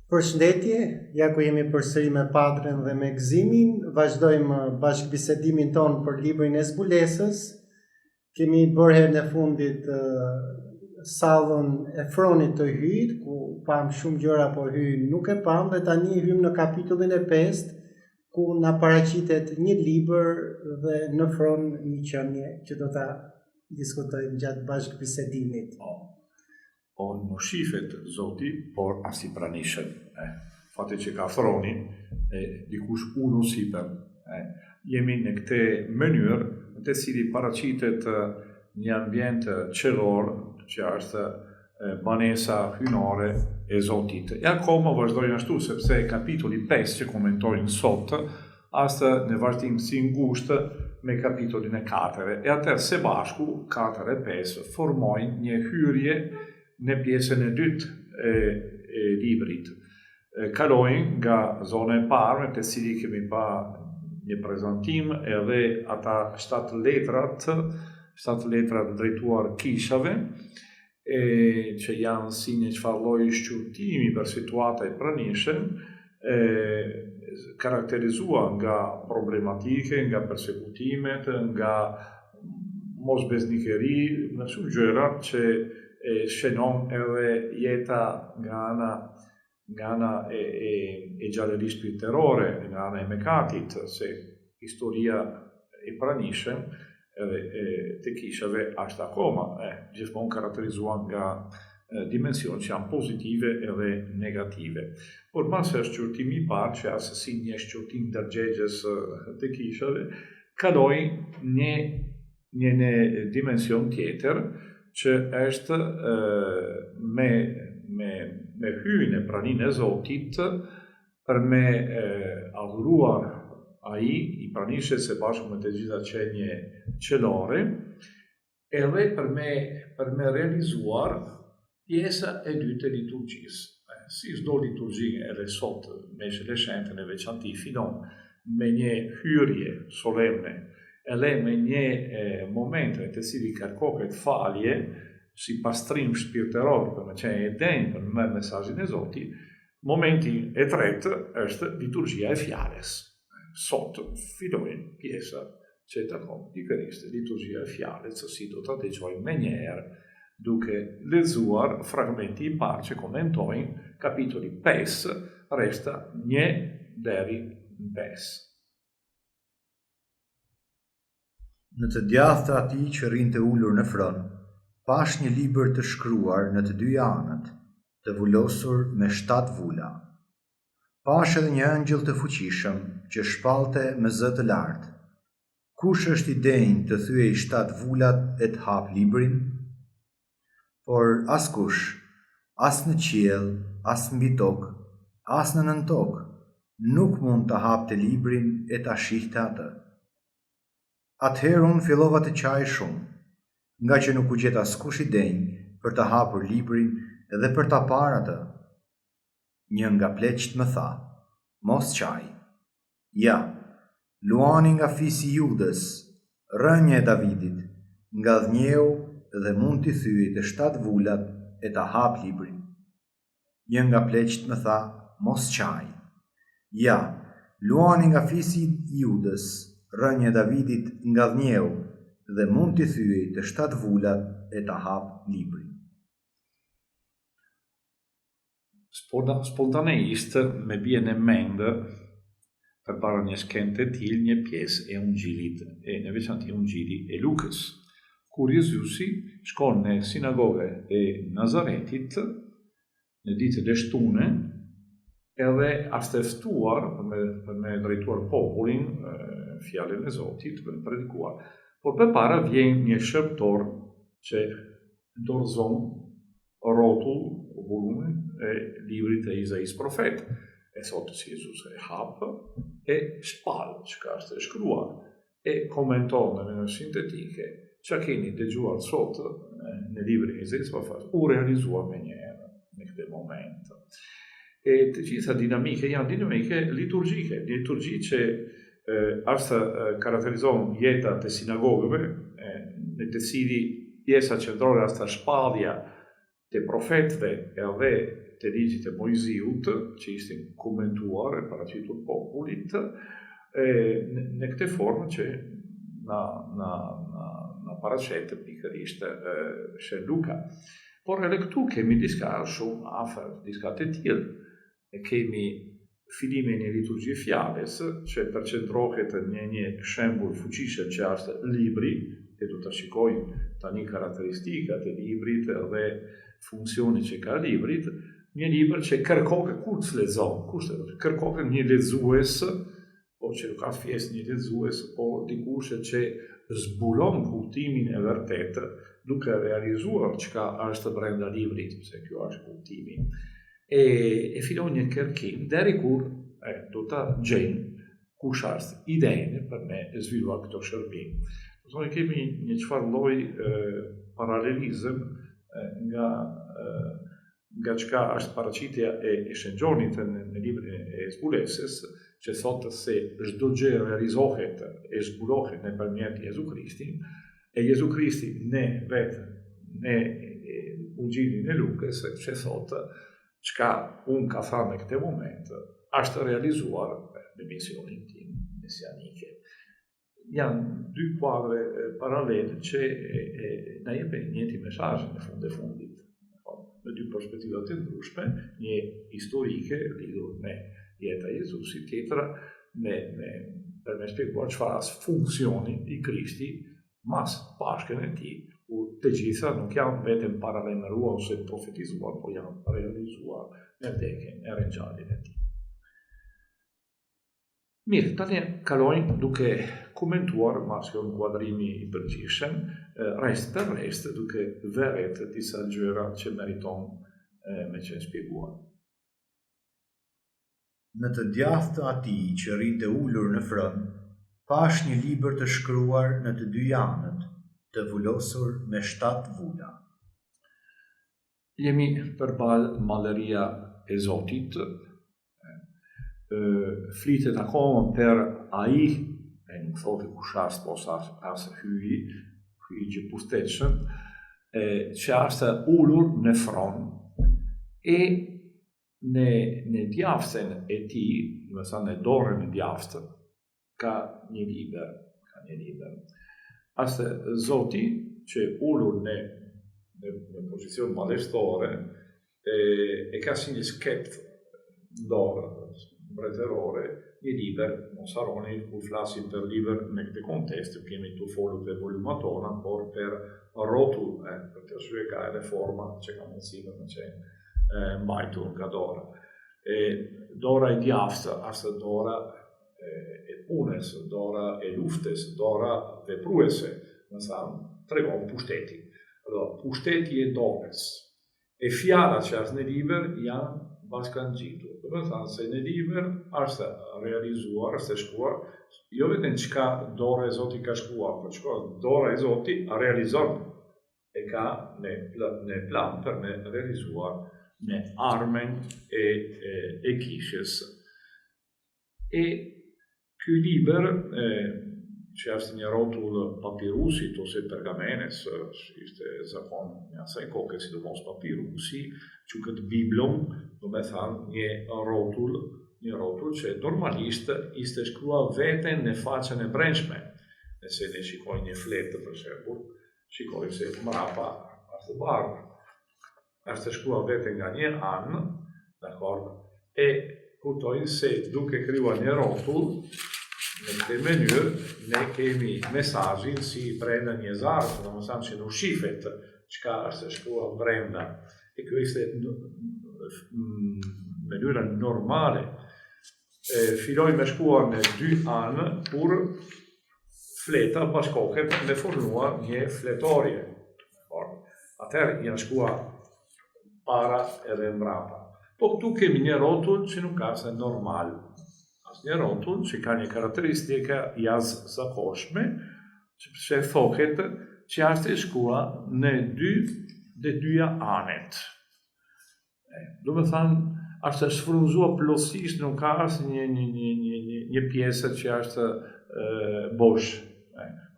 Përshëndetje, ja ku jemi përsëri me Patrin dhe me Gëzimin, vazhdojmë bashkëbisedimin ton për librin e zbulesës. Kemi bërë herën e fundit sallën e Fronit të hyjt, ku pam shumë gjëra, por hyj nuk e pam, dhe tani hym në kapitullin e 5, ku na paraqitet një libër dhe në Fron një qenie që do ta diskutojmë gjatë bashkëbisedimit. O nuk shifet Zoti, por as i pranishëm. Fati që ka Froni, dikush unë sipër. Jemi në këtë mënyrë, në të cili paraqitet një ambient qellor, që është banesa hynore e Zotit. E akoma vazhdojnë ashtu, sepse kapitulli 5 që komentojnë sot, është në vazhdimsi ngushtë me kapitullin e 4. E atër së bashku, 4 e 5, formojnë një hyrje në pjesën e dytë e librit. Kalojnë nga zona e parë, me të cili kemi pa një prezantim, edhe ata 7 letrat drejtuar kishave, që janë si një çfarë lloji shqyrtimi për situata e pranishëm, karakterizuar nga problematike, nga persekutimet, nga mosbesnikëri, nga shumë gjëra që shënon edhe jeta nga ana e gjallërisë shpirtërore, nga ana e mëkatit, se historia e pranishëm edhe të kishave është akoma gjithmonë karakterizuar nga dimensione që janë pozitive edhe negative. Por pas është shqyrtimi i parë, që është si një shqyrtim ndërgjegjes të kishave, kaloi një dimension tjetër, që është me hyrjen e praninë e Zotit, për me adhuruar ai i pranishës së bashku me të gjitha qenie qellore, edhe për me realizuar pjesa e dytë e liturgjisë. Si çdo liturgji edhe sot me Shenjtë në veçantë finon me një hyrje solemne, edhe me një moment të cili kërkohet falje, si pastrim shpirtëror për me qenë e denjë për me mesazhin e Zotit. Momenti e tretë është liturgjia e fjalës. Sot fillojnë pjesa që takon pikërisht liturgjia e fjalës, si do ta dëgjojmë më njëherë, duke lexuar fragmenti i parë që komentojnë kapitulli 5, resta 1 deri në 5. Në të djathtë atij që rinte ulur në Fron, pash një libër të shkruar në të dy anët, të vulosur me 7 vula. Pash edhe një angjëll të fuqishëm që shpallte me zë të lartë. Kush është i denjë të thyej 7 vulat e të hap librin? Por askush, as në qiell, as mbi tokë, as në nën tokë, nuk mund të hapte librin e ta shihte atë. Atëherë unë fillova të qaj shumë, nga që nuk u gjet askush i denjë për të hapur librin edhe për ta parë atë. Një nga pleqt më tha: mos qaj. Ja, luani nga fisi Judës, rënja e Davidit, nga dhënjeu dhe mund t'i thyej të 7 vulat e ta hap librin. Një nga pleqt më tha: mos qaj. Ja, luani nga fisi Judës, rënja e Davidit, nga dhënjeu dhe mund t'i thyej të 7 vulat e ta hap librin. Spontaneisht me bie në mend përpara një skenë të tillë një pjesë e Ungjillit, e në veçantë Ungjilli e Lukës, kur Jezusi shkon në sinagogë e Nazaretit në ditët e shtune, edhe është ftuar për me drejtuar popullin fjalën e Zotit për predikuar. Por përpara vjen një shërptor që dorëzon rrotull volume e librit e Izaias profet. E thotë që Jezus e hap e shpall çka është e shkruar e komenton në mënyrë sintetike çka keni dëgjuar sot në librin e Izaias profet u realizua më njëherë në këtë moment. E të gjitha dinamike janë dinamike liturgjike, liturgji që është karakterizon jeta të sinagogëve, në të cili pjesa qendrore është shpallja të profetëve edhe të ligjit e Mojziut, që ishin komentuar e paraqitur popullit, në këtë formë që na paraqet pikërisht Shën Luka. Por edhe këtu kemi diçka shumë afër, diçka të tillë. E kemi fillimin e liturgjie fjalës, që përqendrohet në një shembull fuqishëm që është libri, e do të shikojmë tani karakteristikat e librit dhe funksioni që ka librit, një libër që kërkohet kur të lexon, kërkohet një lexues, po që nuk ka fjesë një lexues, po dikush që zbulon kuptimin e vërtetë, duke realizuar çka është brenda librit, se kjo është kuptimi. E fillon një kërkim deri kur do ta gjejmë kush është ideja për me zhvilluar këto shërbim. Do të kemi një çfarë lloj paralelizëm nga çka është paraqitja e Shën Gjonit në librin e zbulesës, që thotë se çdo gjë realizohet e zbulohet nëpërmjet Jezu Krishtit, e Jezu Krishti në vetë në Ungjilin e Lukës, që thotë çka unë ka thënë në këtë moment është realizuar në misionin tim mesianike. Janë dy kuadre paralele që na jepin njëjtin mesazh në fund e fundit. Në dy perspektiva të ndryshme, një historike lidhur me jeta e Jezusit, tjetra për me shpjeguar çfarë është funksioni i Krishtit mas Pashkën e tij, ku të gjitha nuk janë vetëm paralajmëruar ose profetizuar, por janë realizuar në vdekjen e ringjalljen e tij. Mirë, tani kalojmë duke komentuar mas kjo inkuadrimi i përgjithshëm, rest për rest duke vëret disa gjëra që meriton me qenë shpjeguar. Në të djathtë të atij që rrinte ulur në frën, pash një libër të shkruar në të dy anët, të vullosur me 7 vula. Jemi përballë madhëria e Zotit, flitet akoma për ai, nuk thotë kush është, po as hyi që pustetshëm, që është ulur në fron, e në djaften e tij, do të thënë në dorën e djaftë, ka një libër. Është Zoti që ulur në pozicion madhështore, e ka si një skept dorë mbretërore, një libër, mos harroni kur flasim për libër në këtë kontekst, kemi të folur për volumatona, por për rrotull, për të arsye ka edhe forma që ka mundësi me qenë mbajtur nga dora. Dora e djaftë është dora e punës, dora e luftës, dora vepruese, do të tregon pushteti. Pushteti e dorës. E fjala që është në libër janë bashkangjitur. Do të thënë se në libër është realizuar, është shkruar, jo vetëm çka dora e Zotit ka shkruar, por çka dora e Zotit realizon e ka në plan për me realizuar në armën e kishës. E ky libër që është një rrotull papirusit ose pergamenes, ishte zakon në asaj koke, sidomos papirusi, quhet biblon, do me thënë një rrotull që normalisht ishte shkruar vetëm në faqen e brendshme. Nëse ne shikojmë një fletë, për shembull, shikojmë se mrapa është bardhë. Është shkruar vetëm nga një anë, dakord? E kuptojnë se duke krijuar një rrotull, në këtë mënyrë, ne kemi mesazhin si brenda një zarf, domethënë që nuk shifet çka është shkruar brenda. E kjo ishte mënyra normale. Filloi me shkruar në 2 anë, kur fleta bashkohet me formuar një fletorje. Atëherë janë shkruar para edhe mbrapa. Po këtu kemi një rrotull që nuk është normal. Një rrotull që ka një karakteristika jashtëzakonshme, që thohet që është e shkruar në 2 anet. Do të thënë, është shfrytzuar plotësisht, nuk ka as një pjesë që është bosh.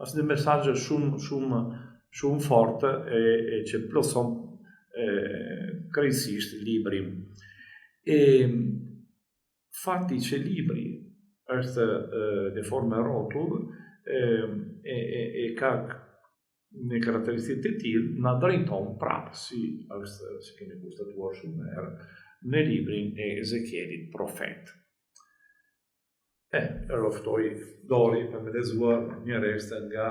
Është një mesazh shumë fortë e që plotëson krejtësisht libri. E fakti që libri është në formë rrotull e ka në karakteristikë të tillë na drejton prapë si kemi konstatuar shumë herë në librin e Ezekielit profet. Roftoj Dori për me lezuar një reste nga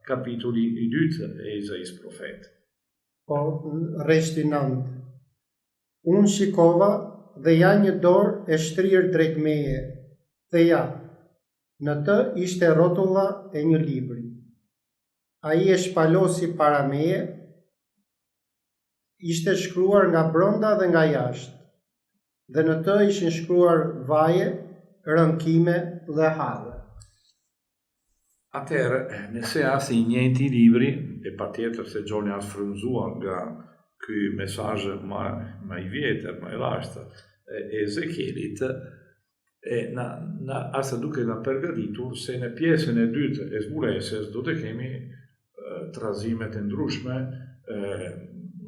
kapitulli i dytë e Izaias profet. Po, rreshti 9. Unë shikova dhe ja një dorë e shtrirë drejt meje, dhe ja, në të ishte rrotulla e një libri. Ai e shpalosi para meje, ishte shkruar nga brenda dhe nga jashtë, dhe në të ishin shkruar vaje, rënkime dhe hadhe. Atëherë, nëse as i njëjti libri, e patjetër se Gjoni as frymzuar nga ky mesazh më i vjetër, më i lashtë e Ezekielit, as duke na përgatitur se në pjesën e dytë e zbulesës do të kemi trazimet e ndryshme,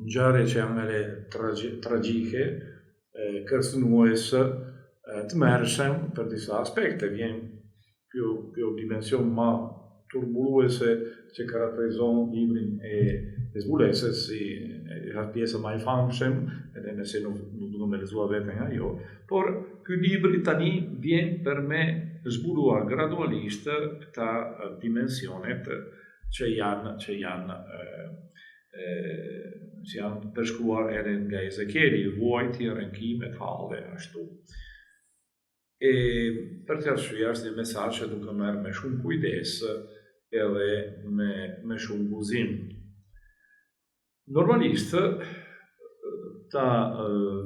ngjarje që janë tragjike, kërcënuese, të mërshëm për disa aspekte, vjen kjo dimension ma turbuluese që karakterizon librin e zbulesës si pjesë më e famshëm, edhe nëse nuk do me lexuar vetëm nga jo, por ky libri tani vjen për me zbuluar gradualisht këta dimensionet që janë përshkruar edhe nga Ezekieli, vuajtje, rënkime, hadhe, ashtu. E për të arsye është një mesazh që duke marrë me shumë kujdes edhe me shumë guzim. Normalisht, ta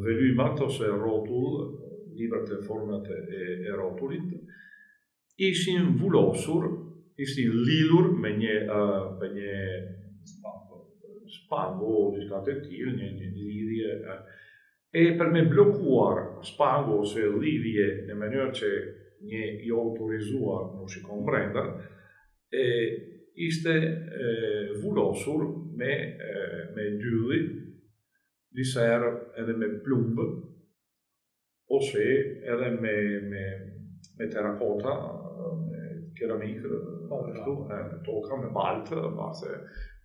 velymat ose rrotull, librat e format e rrotullit, ishin vullosur, ishin lidhur me një spango, diçka të tillë, një lidhje, e për me blokuar spango ose lidhje në mënyrë që një i autorizuar nuk shikon brenda, ishte vullosur me dylli, disa herë edhe me plumb, ose edhe me terrakota, me keramikë, toka me baltë,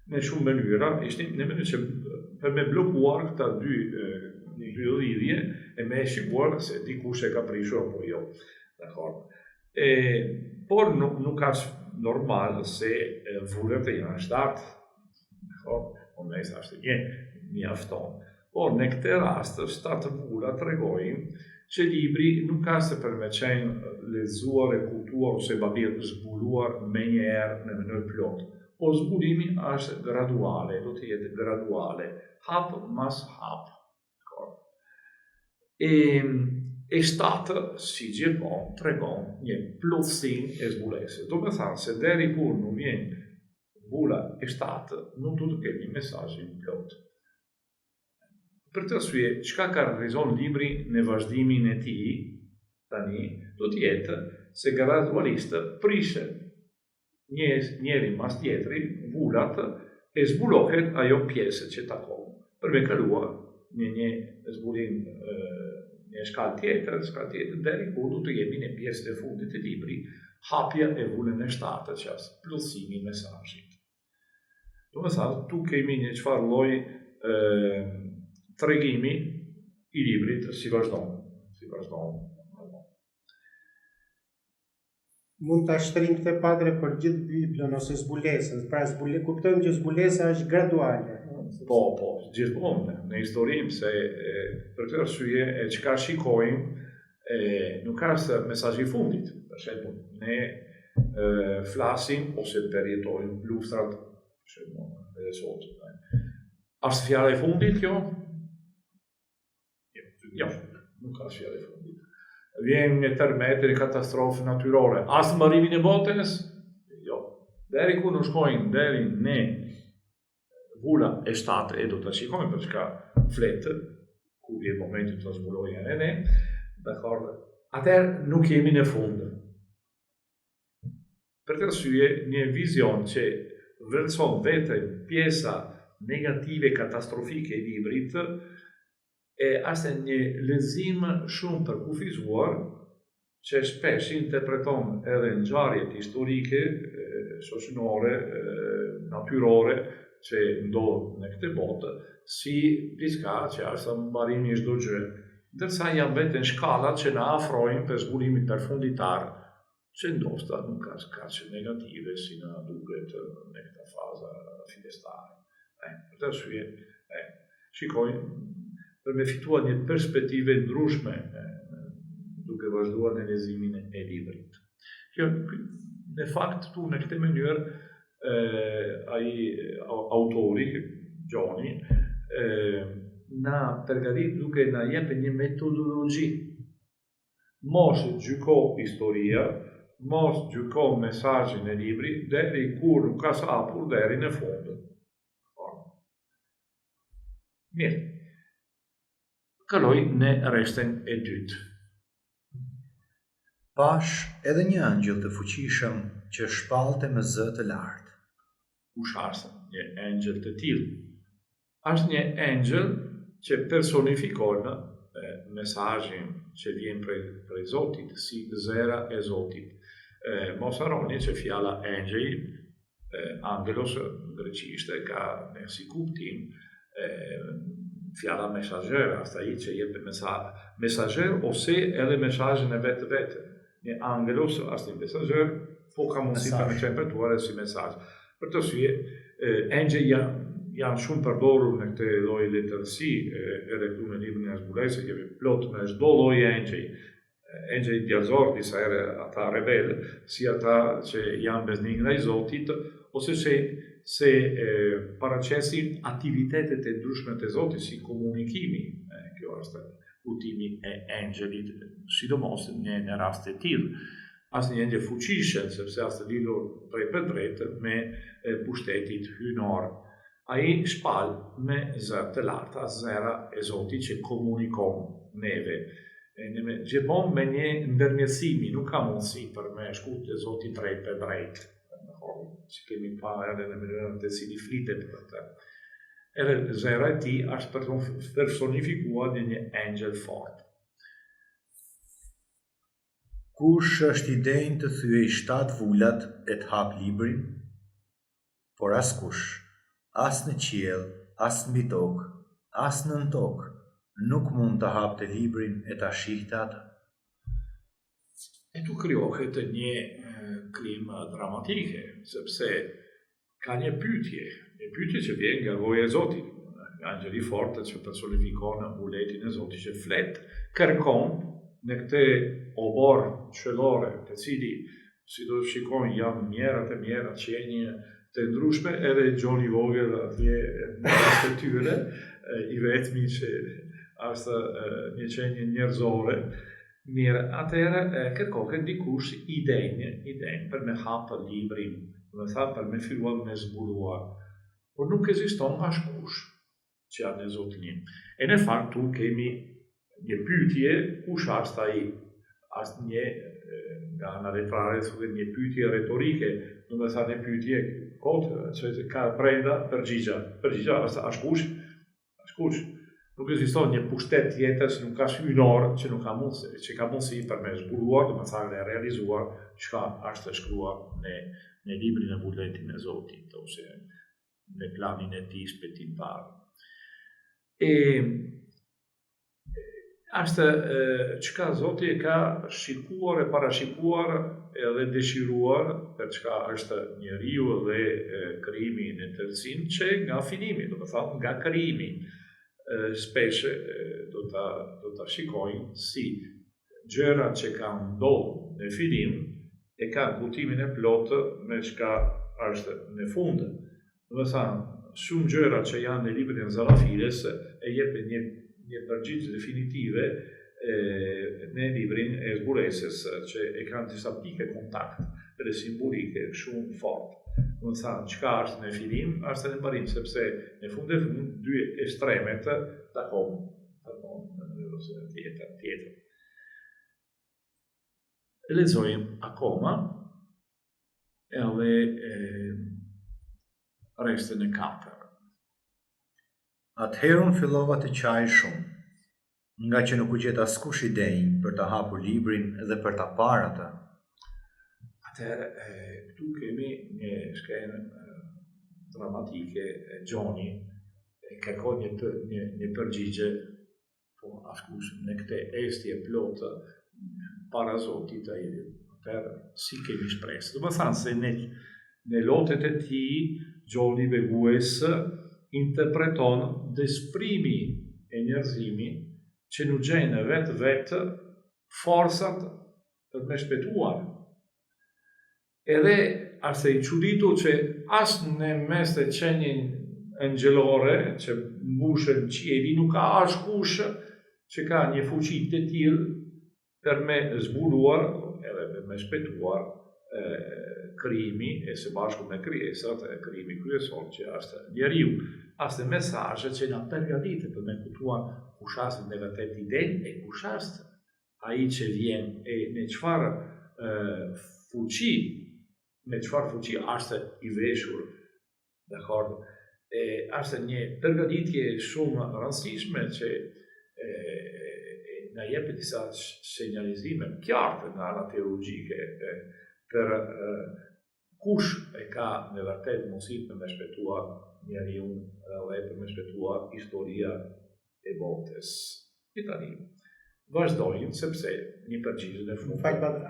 në shumë mënyra, ishte në mënyrë që për me blokuar këta dy lidhje e me shikuar se dikush e ka prishur apo jo. Por nuk është normal se vullet e janë 7. Mes është një mjafton. Por në këtë rast 7 vulla tregojnë që libri nuk ka se për me qenë lexuar e kuptuar ose zbuluar me njerë në mënyrë plot. Po zbulimi është graduale, do të jetë graduale, hap mas hap. E 7, si gjithmonë, tregon një plotësim e zbulesës. Do me thënë se deri kur nuk vjen vulla e 7, nuk do të kemi mesazhin plot. Për të arsye, çka karakterizon libri në vazhdimin e tij, tani, do të jetë se gradualisht prishet njeri mas tjetri, vullat, e zbulohet ajo pjesë që takon, për me kaluar në një zbulim një shkallë tjetër, deri kur do të jemi në pjesën e fundit të librit, hapja e vullën e 7, që është plotësimi i mesazhit. Do të thotë, tu kemi një çfarë lloj tregimi i librit si vazhdon. Mund ta shtrim këtë padre për gjithë Biblën ose zbulesën. Pra kuptojmë që zbulesa është graduale. Po, gjithmonë në historim se për këtë arsye çka shikojmë nuk është mesazhi i fundit. Për shembull, ne flasim ose përjetojmë luftrat, për shembull, edhe sot. Është fjala e fundit kjo? Jo, nuk është fjala e fundit. Vjen një tërmet e katastrofë natyrore. As mbarimin e botës? Jo. Deri ku nuk shkojnë deri në vulla e 7 e do të shikojmë për çka fletë, ku vjen momenti të zbulojnë edhe ne, dakord. Atëherë nuk jemi në fund. Për të arsye një vizion që vlerëson vetë pjesa negative, katastrofike e librit, e është një lexim shumë të kufizuar, që shpesh interpreton edhe ngjarjet historike, shoqërore, natyrore, që ndodh në këtë botë, si diçka që është mbarimi i çdo gjë, ndërsa janë vetëm shkallat që na afrojnë për zbulimin përfunditar, që ndoshta nuk ka kaq negative si na duket në këtë fazë fillestare. Për të arsye, shikoj, për me fituar një perspektive ndryshme duke vazhduar në leximin e librit. Kjo, në fakt, tu në këtë mënyrë, ai autori, Gjoni, na përgatit duke na jepë një metodologji. Mos gjyko historia, mos gjyko mesazhin e librit deri kur nuk ka hapur deri në fund. Mirë. Kaloj në rrestin e dytë. Pash edhe një angjëll të fuqishëm që shpalte me zë të lartë. Kush është një angjëll të tillë? Është një angjëll që personifikon mesazhin që vjen prej Zotit, si zera e Zotit. Mos harroni që fjala angjël, angelos greqisht e ka me si kuptim fjala mesazher, është ai që jep mesazher ose edhe mesazhin e vetë. Një angelos është një mesazher, po ka mundësi ta interpretuar si mesazh. Për të arsye, angjëj janë shumë përdorur në këtë lloj letërsi, edhe këtu në librin e zbulesës kemi plot me çdo lloj angjëj. Angjëj djallëzor, disa herë ata rebel, si ata që janë besnik ndaj Zotit, ose se paraqesin aktivitetet e ndryshme të Zotit si komunikimi. Kjo është kuptimi e angjëlit, sidomos në rast të tillë. Asë një angjël fuqishëm, sepse është lidhur drejt për drejt me pushtetit hyjnor. Ai shpal me zë të larta, zera e Zotit që komunikon neve. Gjithmonë me një ndërmjetësimi, nuk ka mundësi për me shku të Zotit drejt për drejt. Që kemi pa edhe në mënyrën të cili flitet për të. Edhe zera e tij është personifikuar në një angjël fort. Kush është i denjë të thyej 7 vulat e të hap librin? Por askush, as në qiell, as mbi tokë, as nën tokë, nuk mund të hapte librin e ta shihte atë. E tu krijohet një klim dramatike, sepse ka një pyetje që vjen nga goja e Zotit. Angjëli fortë që personifikon vuletin e Zotit që flet, kërkon në këtë obor qellore, të cili, si do të shikojnë, janë mjera qenje të ndryshme, edhe Gjoni i vogël atje në rast të tyre, i vetmi që është një qenje njerëzore. Mirë, atëherë kërkohet dikush i denjë për me hapë librin, për me filluar me zbuluar. Por nuk ekziston askush që janë në Zotin. E në fakt tu kemi një pyetje, kush është ai? Është një nga ana letrare thuhet një pyetje retorike, do të thotë një pyetje kot që ka brenda përgjigje. Përgjigja është askush. Nuk ekziston një pushtet tjetër që nuk ka hyjnor, që nuk ka mundësi, që ka mundësi për me zbuluar, do të thotë realizuar çka është shkruar në librin e vullnetit të Zotit ose në planin e tij shpëtimtar. Është çka Zoti e ka shikuar e parashikuar edhe dëshiruar për çka është njeriu dhe krijimi në tërësinë që nga fillimi, do të thotë nga krijimi. Shpesh do ta shikojnë si gjërat që kanë ndodhur në fillim e kanë kuptimin e plotë me çka është në fund. Do të thonë, shumë gjëra që janë në librin e Zarafiles e jepin një përgjigje definitive në librin e zbulesës që e kanë disa pike kontakt dhe simbolike shumë fort. Do të thonë, çka është në fillim, është në mbarim, sepse në fund dy ekstremet takon në mënyrë tjetër. Lexojmë akoma edhe restin e 4. Atëherë unë fillova të qaj shumë, nga që nuk u gjet askush i denjë për të hapur librin dhe për ta parë atë. Atëherë, këtu kemi një skenë dramatike, Gjoni kërkon një përgjigje, po askush në këtë estje plotë para Zotit ai. Atëherë, si kemi shpresë. Do të thënë se në lotet e tij, Gjoni Vegues interpreton desprimi e njerëzimi që nuk gjenë vetë forcat për me shpëtuar. Edhe është i çuditur që as në mes të qenien angelore që mbushën qieli nuk ka askush që ka një fuqi të tillë për me zbuluar edhe për me shpëtuar krijimi e së bashku me krijesat e krijimi kryesor që është njeriu. Është mesazhe që na përgatitet për me kuptuar kush është në vërtet i denj e kush është ai që vjen e në çfarë fuqi është i veshur. Dakor? Është një përgatitje shumë e rëndësishme që na jep disa sinjalizime të qarta nga ana teologjike për kush e ka në vërtet mundësitë me shpëtuar njeriu dhe për me shpëtuar historia e botës. Tani vazhdojmë sepse një përgjigje në fund.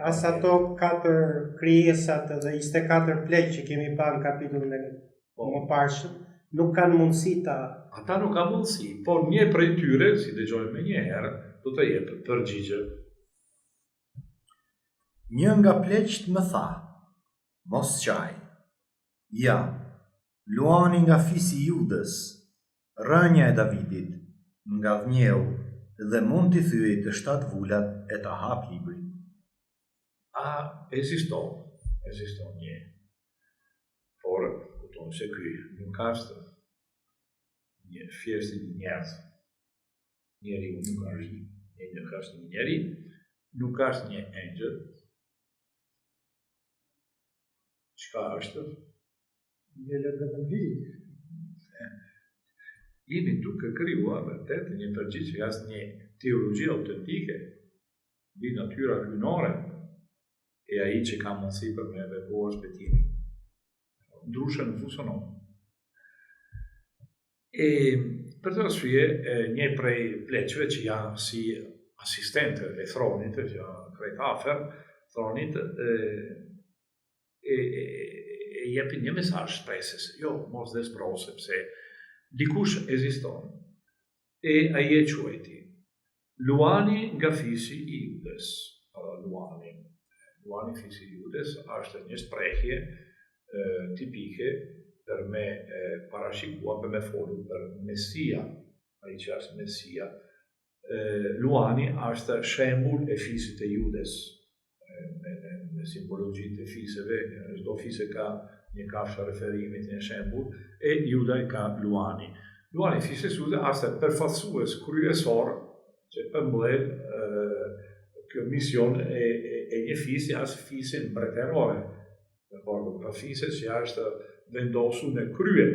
As ato 4 krijesat dhe 24 pleq që kemi parë në kapitullin e më parshëm, nuk kanë mundësi ta. Ata nuk kanë mundësi, por një prej tyre, si dëgjojmë më një herë, do të jep përgjigje. Një nga pleqt më tha, mos qaj. Ja, Luani nga fisi Judës, rënja e Davidit, nga dhënjeu, dhe mund t'i thyej të 7 vulat e ta hap librin. Ekziston një. Por, kupton se ky nuk është një thjesht njerëz. Njeriu nuk është një njeri, nuk është një engjël. Çka është? Një LGBT. Jemi duke krijuar vërtet një përgjigje që është një teologji autentike, di natyra hyjnore e ai që ka mundësi për me vepruar shpëtimin. Ndryshe nuk funksionon. E për të arsye, një prej pleqve që janë si asistente e thronit, që janë krejt afer thronit, e jepin një mesazh shpresës. Jo, mos despro sepse dikush ekziston. E ai e quajti Luani nga fisi i Judës. Luani fisi i Judës është një shprehje tipike për me parashikuar, për me folur për Mesia, ai që është Mesia. Luani është shembull e fisit të Judës. Me simbologjitë e fiseve, çdo fise ka një kafshë referimit, një shembull, e Juda ka Luani. Luani fisi Juda është përfaqësues kryesor që përmbledh kjo mision e një fisi as fisin mbretërore. Për fiset që është vendosur në krye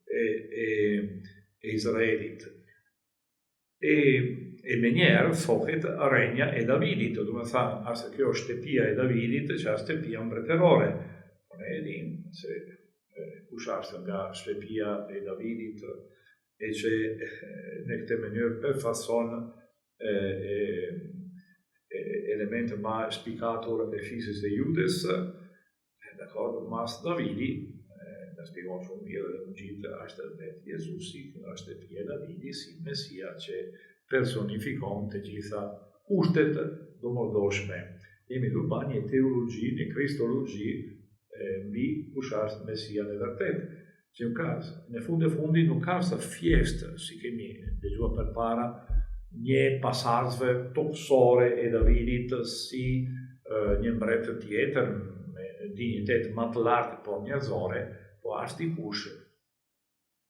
e Izraelit. E me njerë thohet rënja e Davidit, do të thënë, është kjo shtëpia e Davidit që është shtëpia mbretërore. Po ne e dim se kush është nga shtëpia e Davidit e që në këtë mënyrë përfason elemente më shpikatur e fisis e Judës, dakor, mas Davidi, në shpikon shumë mirë dhe në gjithë është vetë Jezusi, është shtëpia e Davidit si Mesia që personifikon të gjitha kushtet domosdoshme. Jemi duke bërë një teologji, një kristologji mbi kush është Mesia në vërtet. Që në fund e fundit nuk ka së thjesht, si kemi dëgjuar përpara, një pasazhve toksore e Davidit si një mbretër tjetër me dignitet më të lartë por njerëzore, po është i kush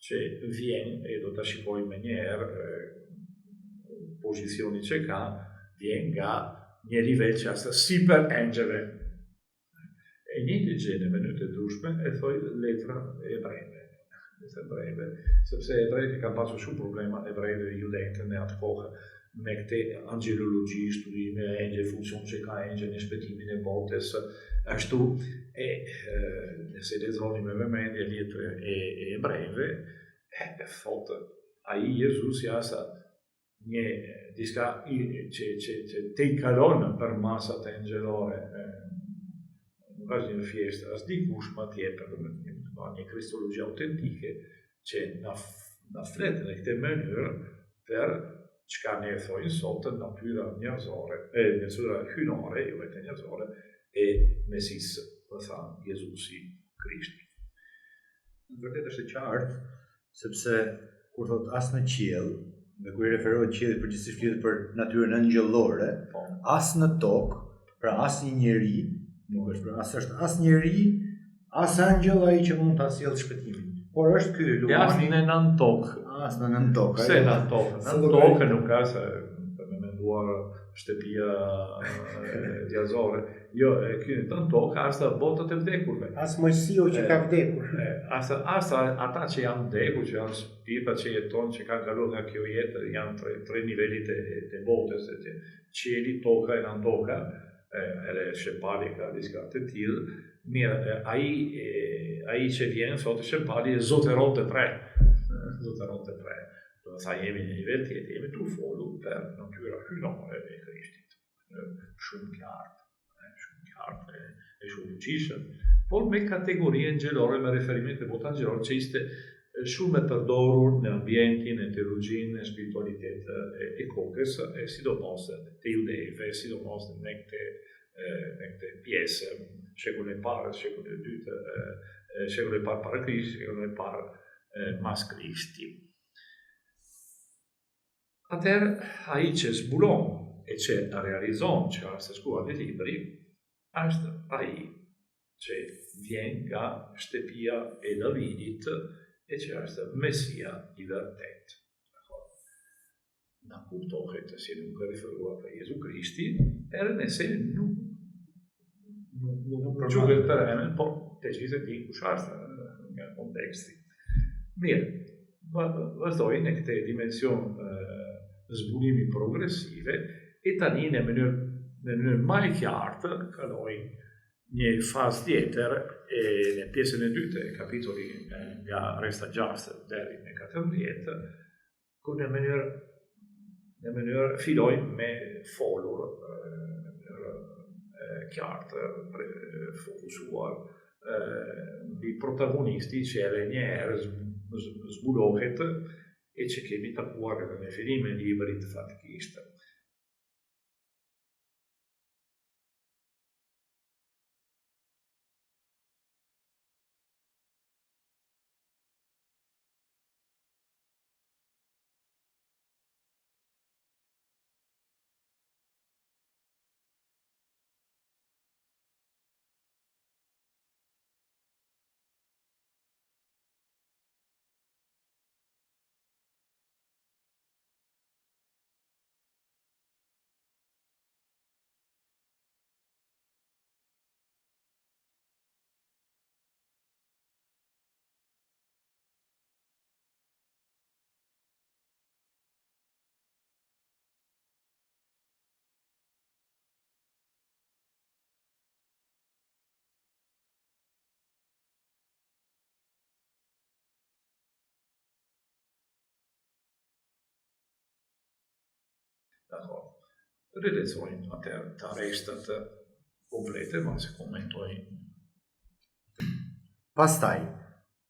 që vjen e do ta shikojmë më një herë pozicioni që ka, vjen nga një nivel që është super engjëve. E njëjtë gjë në mënyrë të ndryshme e thoj letra e hebrejve. hebrejve, sepse hebrejt i kanë pasur shumë problema hebrejve dhe judejtë në atë kohë me këte angelologi, studime e engjël, funksion që ka engjël në shpëtimin e botës, ashtu nëse lexoni me vëmendje letrat e hebrejve, thotë ai Jezusi asa një diçka që te i kalon për masat e engjëllore, nuk është një fjestë, as dikush ma tjetër, një kristologji autentike që na flet në këtë mënyrë për çka ne thojnë sot natyra njerëzore, natyra hynore, jo vetëm njerëzore, e Mesisë, do thënë Jezusi Krishti. Në vërtet është e qartë, sepse kur thot as në qiell, me kur i referohet qiellit përgjithsisht flitet për natyrën angjëllore, as në tokë, pra as një njeri, nuk është pra as njeri, as angjëll ai që mund ta sjellë shpëtimin. Por është ky lumani. As në nën tokë. As në nën tokë. Pse nën tokë? Nën tokë nuk ka se për me menduar shtëpia djazore. Jo, ky nën tokë as botët e vdekurve. As Mojsiu që ka vdekur. As ata që janë vdekur, që janë spirita që jeton, që kanë kaluar nga kjo jetë, janë tre nivelit e botës, qieli, toka e nën toka, edhe shepali ka diçka të tillë. Mirë, ai që vjen sot shepali e zotëron të tre. Zotëron të tre. Do të thajë jemi në nivel tjetër, jemi të folur për natyra hynore e Krishtit. Shumë qartë e shumë fuqishëm, por me kategori angjëllore, me referimet e botë angjëllore që ishte shumë e përdorur në ambientin, në teologjinë, në spiritualitet e kokës, e sidomos të judejve, sidomos në këtë pjesë, shekullin e parë, shekullin e dytë, shekullin e parë para Krishtit, shekullin e parë mas Krishtit. Atëherë, ai që zbulon e që realizon që është shkruar në libri, është ai që vjen nga shtëpia e Davidit e që është Mesia i vërtet. Na kuptohet se nuk referohet për Jezu Krishti, edhe nëse nuk përgjuhet të remen, por të gjithë e ti kush është nga konteksti. Mirë, vazhdojnë në këte dimension zbulimi progresive e tani në mënyrë më e qartë kalojnë një fazë tjetër në pjesën e dytë e kapitullit nga resta 6 deri në 14, ku në mënyrë fillojnë me folur qartë, fokusuar mbi protagonisti që edhe një herë zbulohet e që kemi takuar edhe në fillimin e librit fatikisht. Rilexojnë atëherë të arrestat komplete, ma se komentojnë. Pastaj,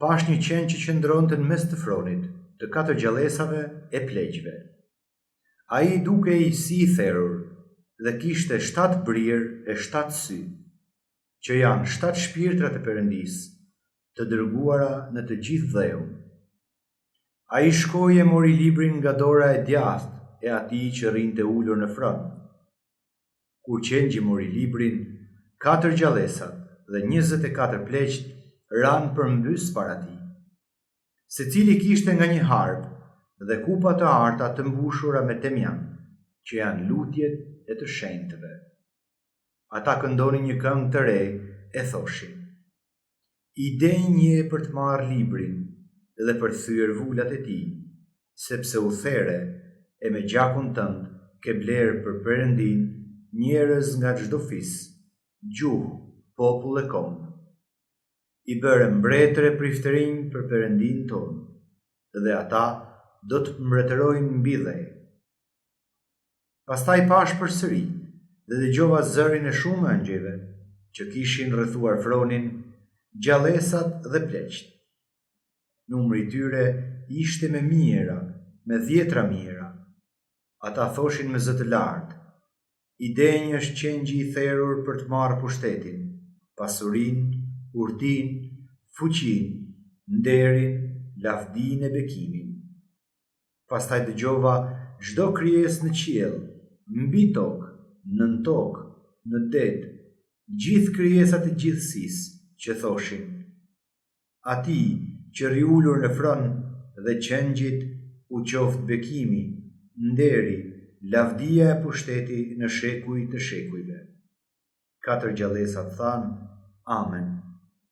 pash një qen që qëndronte në mes të fronit, të 4 gjallësave e pleqve. Ai dukej si i therrur dhe kishte 7 brirë e 7 sy, që janë 7 shpirtrat e Perëndisë, të dërguara në të gjithë dheun. Ai shkoi e mori librin nga dora e djathtë e atij që rrinte ulur në fron. Kur qengji mori librin, 4 gjallësat dhe 24 pleqt ranë përmbys para tij. Secili kishte nga një harpë dhe kupa të arta të mbushura me temjan, që janë lutjet e të shenjtëve. Ata këndonin një këngë të re e thoshin: I denjë për të marrë librin dhe për thyer vullat e tij, sepse u there e me gjakun tënd ke blerë për Perëndin njerëz nga çdo fis, gjuhë, popull e kombë. I bëre mbretër e priftërinj për Perëndin tonë, dhe ata do të mbretërojnë mbi dhe. Pastaj pash përsëri dhe dëgjova zërin e shumë angjëjve që kishin rrethuar fronin, gjallësat dhe pleqt. Numri i tyre ishte me mijëra, me 10 mijëra. Ata thoshin me zë të lartë: I denj është qengji i therrur për të marrë pushtetin, pasurinë, urtinë, fuqinë, nderin, lavdinë e bekimin. Pastaj dëgjova çdo krijesë në qiell, mbi tokë, nën tokë, në det, gjithë krijesat e gjithësisë që thoshin: Atij që rri ulur në fron dhe qengjit u qoftë bekimi, nderi, lavdia e pushteti në shekuj të shekujve. 4 gjallësat thanë: Amen,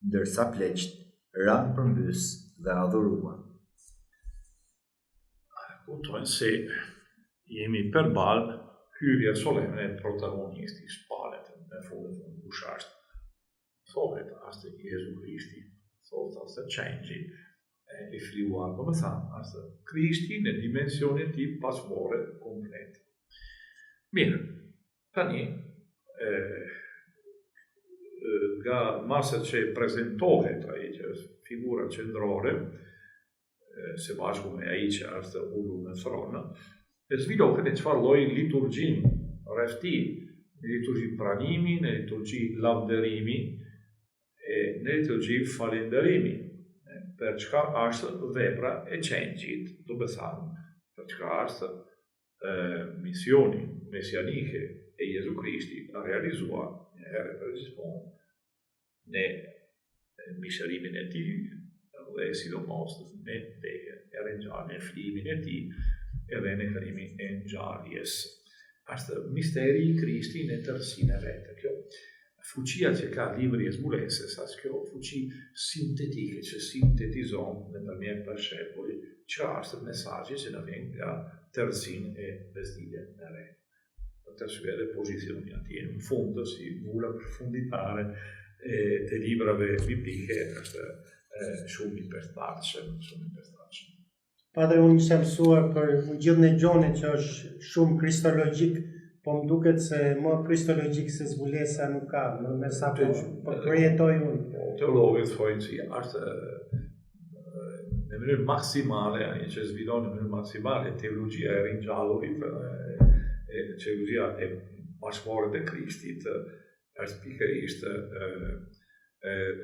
ndërsa pleqt ranë përmbys dhe adhuruan. Kuptojnë se jemi përballë hyrje solemne e protagonistis palet në fundit në kushasht. Thohet ashtë Jezu Krishti, thotë ashtë qengji i fliuar, do me thamë, ashtë Krishti në dimensionin ti pasvore komplet. Mirë, tani, nga masët që prezentohet ai që është figura qendrore, se bashku me ai që është ulur në thronë, e zhvillohet e çfarë lloji liturgjin rreth tij, në liturgji pranimi, në liturgji lavdërimi, në liturgji falënderimi, për çka është vepra e qengjit, do të thënë, për çka është misioni mesianike e Jezu Krishti a realizuar një herë për gjithmonë në mishërimin e tij dhe sidomos në vdekjen e ringjalljen e flimin e tij edhe në hërimin e ngjarjes. Është misteri i Krishtit në tërësinë e vetë. Kjo fuqia që ka libri i zbulesës, është kjo fuqi sintetike që sintetizon nëpërmjet përshepullit që është mesazhi që na vjen nga tërësinë e besdiljes në re. Për të shkruar pozicioni atje në fund si vula përfunditare të librave biblike është shumë i përshtatshëm, Padre, unë isha mësuar për Ungjillin e Gjonit që është shumë kristologjik, po më duket se më kristologjik se zbulesa nuk ka, me sa po përjetoj unë. Teologët thonë se është në mënyrë maksimale, që zhvillon në mënyrë maksimale teologjia e ringjalljes, teologjia e bashkëmarrjes të Krishtit, është pikërisht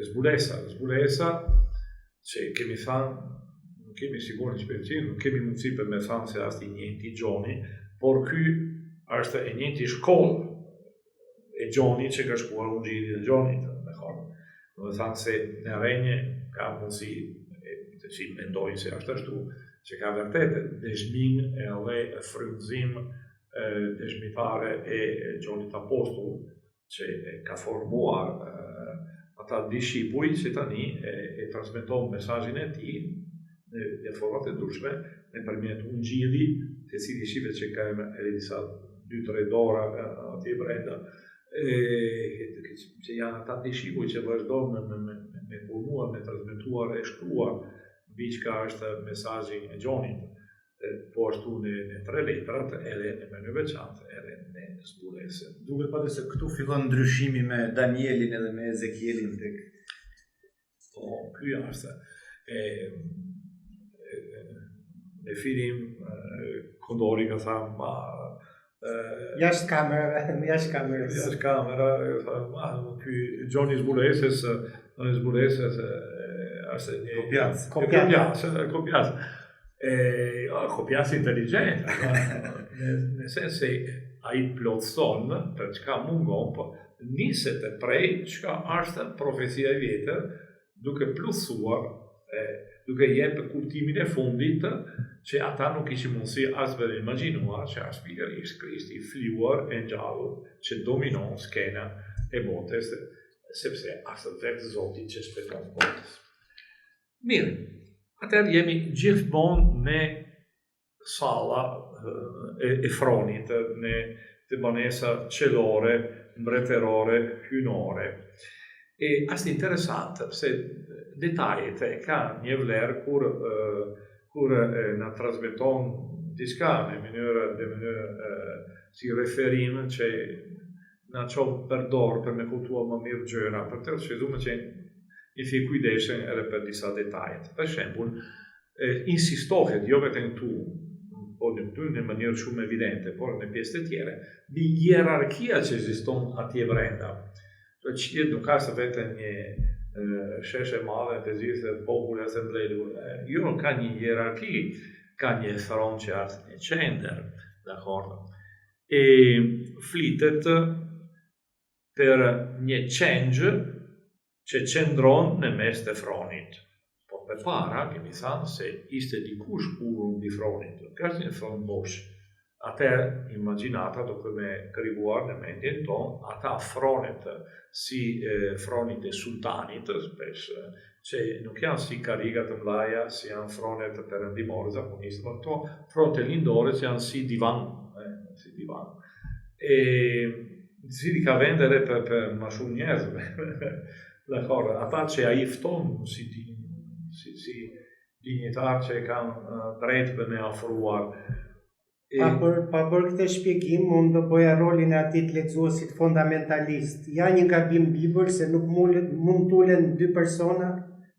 zbulesa që kemi thënë, nuk kemi sigurisht shpejtësi, nuk kemi mundësi për me thënë se është i njëjti Gjoni, por ky është e njëjti shkollë e Gjoni që ka shkuar Ungjillin e Gjonit, do të thënë se në rrenjë ka mundësi, të cilë mendojnë se është ashtu, që ka vërtet dëshmin edhe frymëzim dëshmitare e Gjonit Apostull, që ka formuar ata dishipuj që tani e transmeton mesazhin e tij në format e ndryshme nëpërmjet Ungjillit, të cili shifet që ka edhe disa 2-3 dora atje brenda, që janë ata dishipuj që vazhdojnë me punuar, me transmetuar e shkruar mbi çka është mesazhi i Gjonit, po ashtu në 3 letrat edhe në mënyrë veçantë edhe në zbulesën. Duket patë se këtu fillon ndryshimi me Danielin edhe me Ezekielin tek. Po, ky është në film Kondori ka thënë ma Jashtë kamerës. Jashtë kamera, ky Gjoni zbulesës është një kopjas. Kopjas inteligent, në sens se ai plotson për çka mungon, po niset e prej çka është profecia e vjetër, duke plotësuar, duke jepë kuptimin e fundit që ata nuk kishin mundësi as me imagjinuar që është pikërisht Krishti fliuar e ngjallur që dominon skena e botës, sepse është vetë Zoti që shpëton botës. Mirë, Atëherë jemi gjithmonë në salla e fronit, në të banesa qellore, mbretërore, hynore. E është interesant se detajet e kanë një vlerë kur na transmeton diçka në mënyrë si referim që na çon përdor për me kuptuar më mirë gjëra, për të shëzuar që i fi kujdesshëm edhe për disa detajet. Për shembull, insistohet jo vetëm këtu, në mënyrë shumë evidente, por në pjesë të tjera, mbi hierarkia që ekziston atje brenda. Që nuk ka se vetëm një sheshe madhe të gjithë populli të mbledhur. Jo, nuk ka një hierarki, ka një thron që është një qendër, dakord? E flitet për një qengjë që qëndron në mes të fronit. Po përpara kemi thënë se ishte dikush ulur mbi fronit, ka një fron bosh. Atëherë, imagjinata do të me krijuar në mendjen tonë ata fronet si fronit e sultanit, që nuk janë si kariga të mëdha, si janë fronet perëndimore zakonisht, por këto fronet lindore që janë si divan, E cili ka vend edhe për më shumë njerëzve. Dakor, ata që ai fton si dinjitar që kanë drejt për me afruar. Pa për këtë shpjegim, unë do bëja rolin e atit lexuesit fundamentalist. Ja një gabim bibël se nuk mund t'ulen dy persona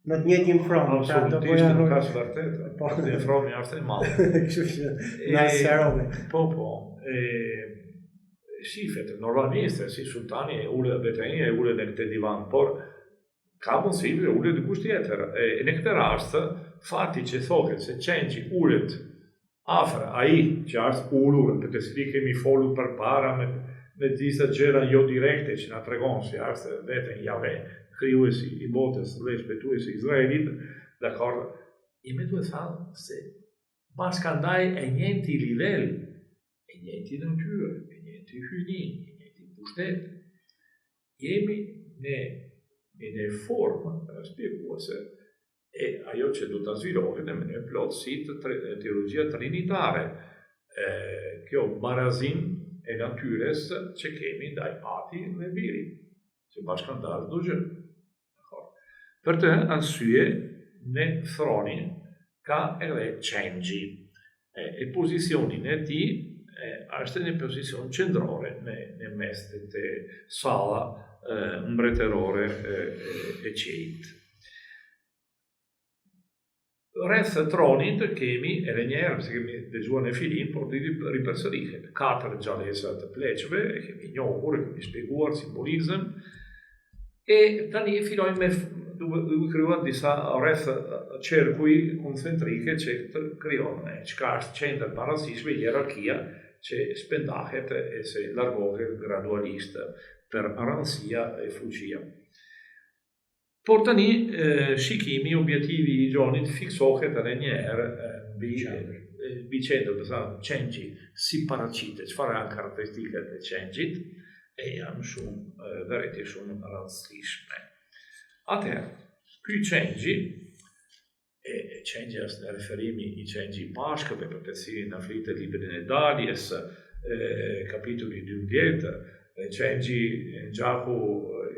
në të njëjtin fron. Absolutisht nuk ka vërtet. Po, në froni është e madhe. Kështu që na sqarove. Po. Shifet, normalisht, si sultani e ule vetëri e ule në këtë divan, por ka mundësi e ule dikush tjetër. Në këtë rast, fakti që thohet se qengji ulet afër ai që është ulur, për të cilin kemi folur përpara me disa gjëra jo direkte që na tregon se është vetëm Jave, krijuesi i botës dhe shpëtuesi i Izraelit, dakord? Ime duhet thënë se bashkandaj e njëjti nivel, e njëjti natyrë, e njëjti hyjni, e njëjti pushtet. Jemi në formë shpjeguese e ajo që do të zhvillohet në mënyrë plot si teologjia trinitare. Kjo barazim e natyres që kemi ndaj Ati dhe Birit, që bashkëndar çdo gjë. Për të arsye në thronin ka edhe qengji. E pozicionin e tij është në pozicion qendrore në mes të salla mbretërore e qejit. Rreth tronit kemi edhe një herë, se kemi dëgjuar në fillim, por të ripërsërihet 4 gjallësa të pleqve, e kemi njohur, e kemi shpjeguar simbolizëm, e tani fillojmë me duke krijuar disa rreth qerkuj koncentrike që të krijojnë, çka është qendër parasyshme, hierarkia që spendahet e se largohet gradualisht për rëndësia e fuqia. Por tani shikimi, objektivi i Gjonit fiksohet edhe një herë mbi qendër, për thënë qengji si paraqitet, çfarë janë karakteristikat e qengjit, e janë shumë vërejtje shumë rëndësishme. Atëherë, ky qengji, qengji është në referimi i qengji pashkëve, për të cilin na flitet librin e Daljes, kapitulli 12, qengji gjaku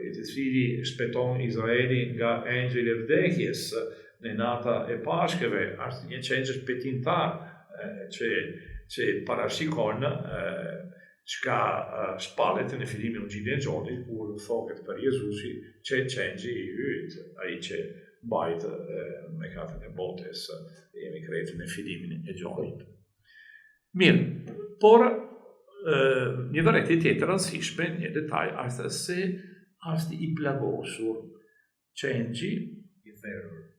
i të cili shpëton Izraelin nga engjëli i vdekjes në nata e pashkëve, është një qengj shpëtimtar që parashikon çka shpalet në fillimin e Ungjillit të Gjonit, kur thohet për Jezusi që qengji i yt, ai që mbajt mëkatin e botës, jemi kretë në fillimin e Gjonit. Mirë, por një vërejtje tjetër rëndësishme, një detaj, është se është i plagosur. Qengji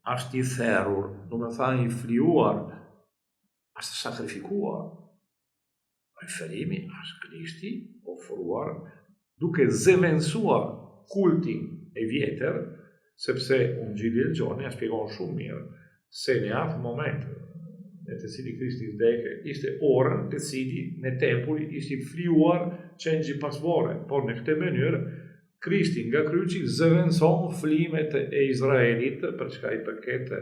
është i therrur, do të thënë i fliuar, është sakrifikuar. Referimi është Krishti ofruar duke zëvendësuar kultin e vjetër, sepse Ungjilli i Gjonit shpjegon shumë mirë se në atë moment në të cili Krishti vdekë, ishte ora të cili në tempull ishte fliuar qengji pasvore, por në këtë mënyrë Krishti nga kryqi zëvendëson flimet e Izraelit për çka i përket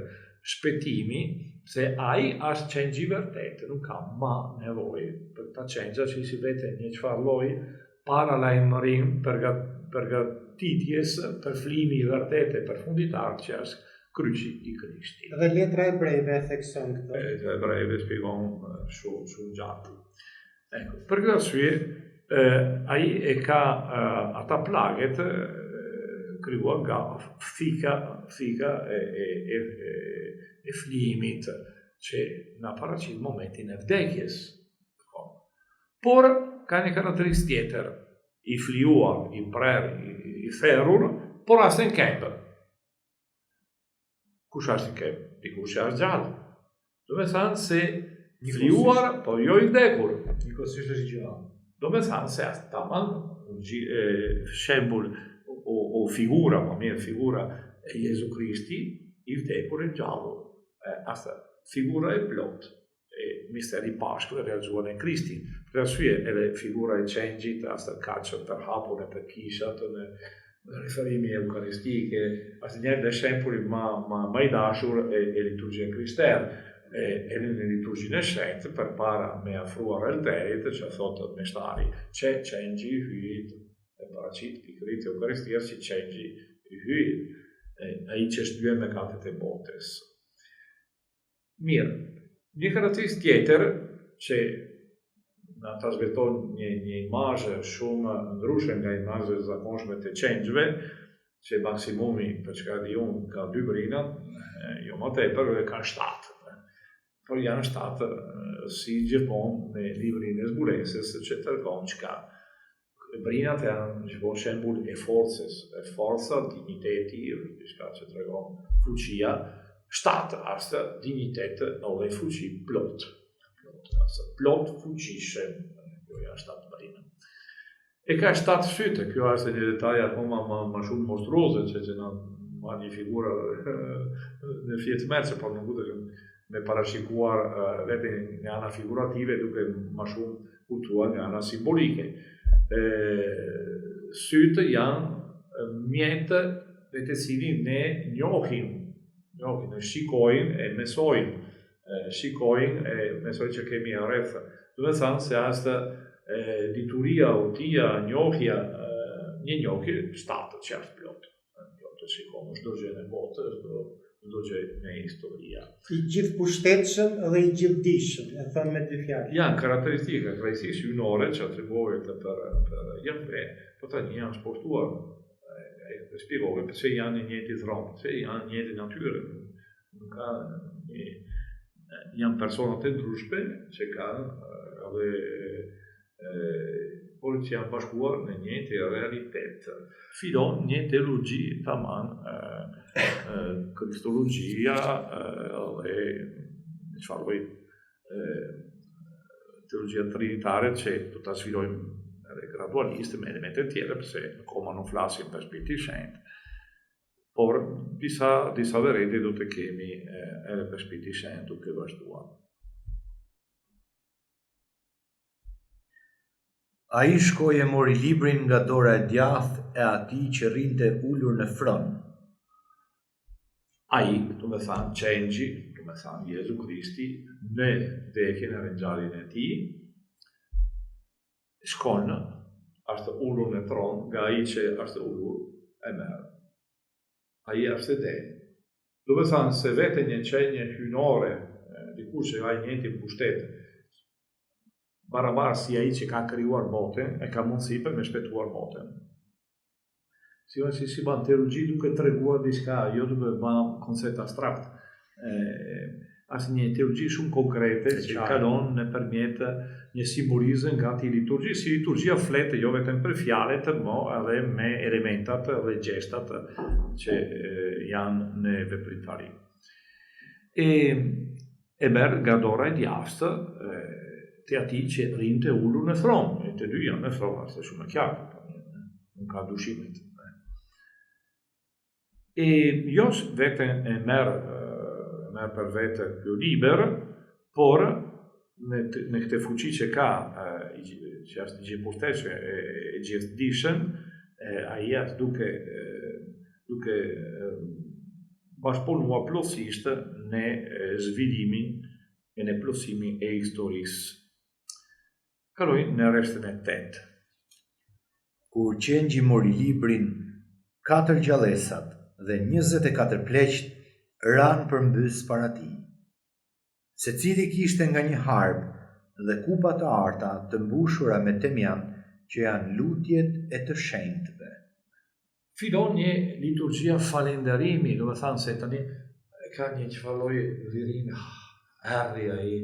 shpëtimi, se ai është qengji vërtet, nuk ka ma nevojë për ta qengja që si vete një çfarë lloji para lajmërim përgatitjes për flimi i vërtet e përfunditar që është kryqi i Krishtit. Dhe letra e Hebrejve e thekson këtë. Hebrejve shpjegon shumë gjatë. Ecco, per këtë arsye, ai e ka ata plaget krijuar nga fika e flimit që na paraqit momentin e vdekjes. Por ka një karakteristikë tjetër, i fliuar, i prer, i therrur, por as në këmbë. Kush është i këmbë? Dikush është gjallë. Do me thënë se fliuar, po jo i vdekur. Njëkohësisht është i gjallë. Do me thënë se as tamam shembull o figura, më mirë figura e Jezu Krishti, i vdekur e gjallë. Asta figura e plot, e misteri Pashkëve realizuar në Krishtin. Për arsye edhe figura e qengjit, asta kaqët të hapur e të kishat, në riferimi eukaristike, asta një dhe shembulli ma i dashur e liturgjia krishtere, e në liturgjin e shenjtë për para me afruar alterit që thotë meshtari që qengji hyjt e paraqit pikërisht eukaristia si qengji hyjt ai që shtyen me katet e botës. Mirë, një karakteristikë tjetër që na transmeton një imazh shumë ndryshe nga imazhet e zakonshme të qengjve, që maksimumi për çka di unë ka 2 brina, jo më tepër ka 7. Por janë 7 si gjithmonë në librin e zbulesës që tregon çka brinat janë gjithmonë shembull e forcës, forca, digniteti, diçka që tregon fuqia. 7 është dignitet edhe fuqi plot. Plot fuqishëm, kjo janë 7 brina. E ka 7 syte, kjo është një detaj akoma më shumë mostruoze që na një figurë në fjetë mërë, por nuk duhet me parashikuar vetëm nga ana figurative, duke më shumë kuptuar nga ana simbolike. Sytë janë mjetë dhe të cilin ne njohim, ne shikojnë e mesojnë, shikojnë e mesojnë që kemi rreth. Do të thënë se është dituria, utia, njohja, një njohje 7 që është plot. Të shikojmë çdo gjë në botë, çdo gjë në historia. I gjithë pushtetshëm dhe i gjithë dishëm, e thënë me 2 fjalë. Janë karakteristika krejtësisht hyjnore që atribuohet për Jahve, por tani janë sportuar. E shpjegove pse janë një njëjtë dhronë, pse janë një njëjtë natyrë. Nuk ka janë persona të ndryshme që kanë edhe por që janë bashkuar në një realitet. Filon një teologji tamam kristologjia dhe çfarë lloj teologjia trinitare që do ta sfilojmë edhe gradualisht me elemente tjera, pse akoma nuk flasim për Spiritin Shenjtë. Por disa vereti do të kemi edhe për Spiritin Shenjtë duke vazhduar. Ai shkoi e mori librin nga dora e djathtë e atij që rrinte ulur në fron. Ai, do të thënë qengji, do të thënë Jezu Krishti, në vdekjen e ngjarjen e tij, shkon, është ulur në tron, nga ai që është ulur e merr. Ai është dhe. Do të thënë se vetë një qenje hyjnore, dikush që ai njëti pushtet, barabar si ai që ka krijuar botën, e ka mundësi për me shpëtuar botën. Si ban teologji duke treguar diçka, jo duke ban koncept abstrakt. As një teologji shumë konkrete që kalon nëpërmjet një simbolizëm nga ti liturgji, si liturgjia flet jo vetëm për fjalët, mo edhe me elementat dhe gjestat që janë në veprimtari. E merr nga dora e djathtë të atij që rrinte ulur në thron, e të dy janë në thron, është shumë e qartë, nuk ka dyshimet. E jo vetëm e merr për vetë ky libër, por me këtë fuqi që ka, që është një gjithëpushtetshëm e gjithdijshëm, ai është duke bashkëpunua plotësisht në zhvillimin e në plotësimin e historisë. Kaloj në rreshtën e 8. Kur qengji mori librin, 4 gjallësat dhe 24 pleqt ranë përmbys para tij. Secili kishte nga një harp dhe kupa të arta të mbushura me temjan që janë lutjet e të shenjtëve. Fillon një liturgjia falenderimi, do të thënë se tani ka një çfarë virime, erdhi ai,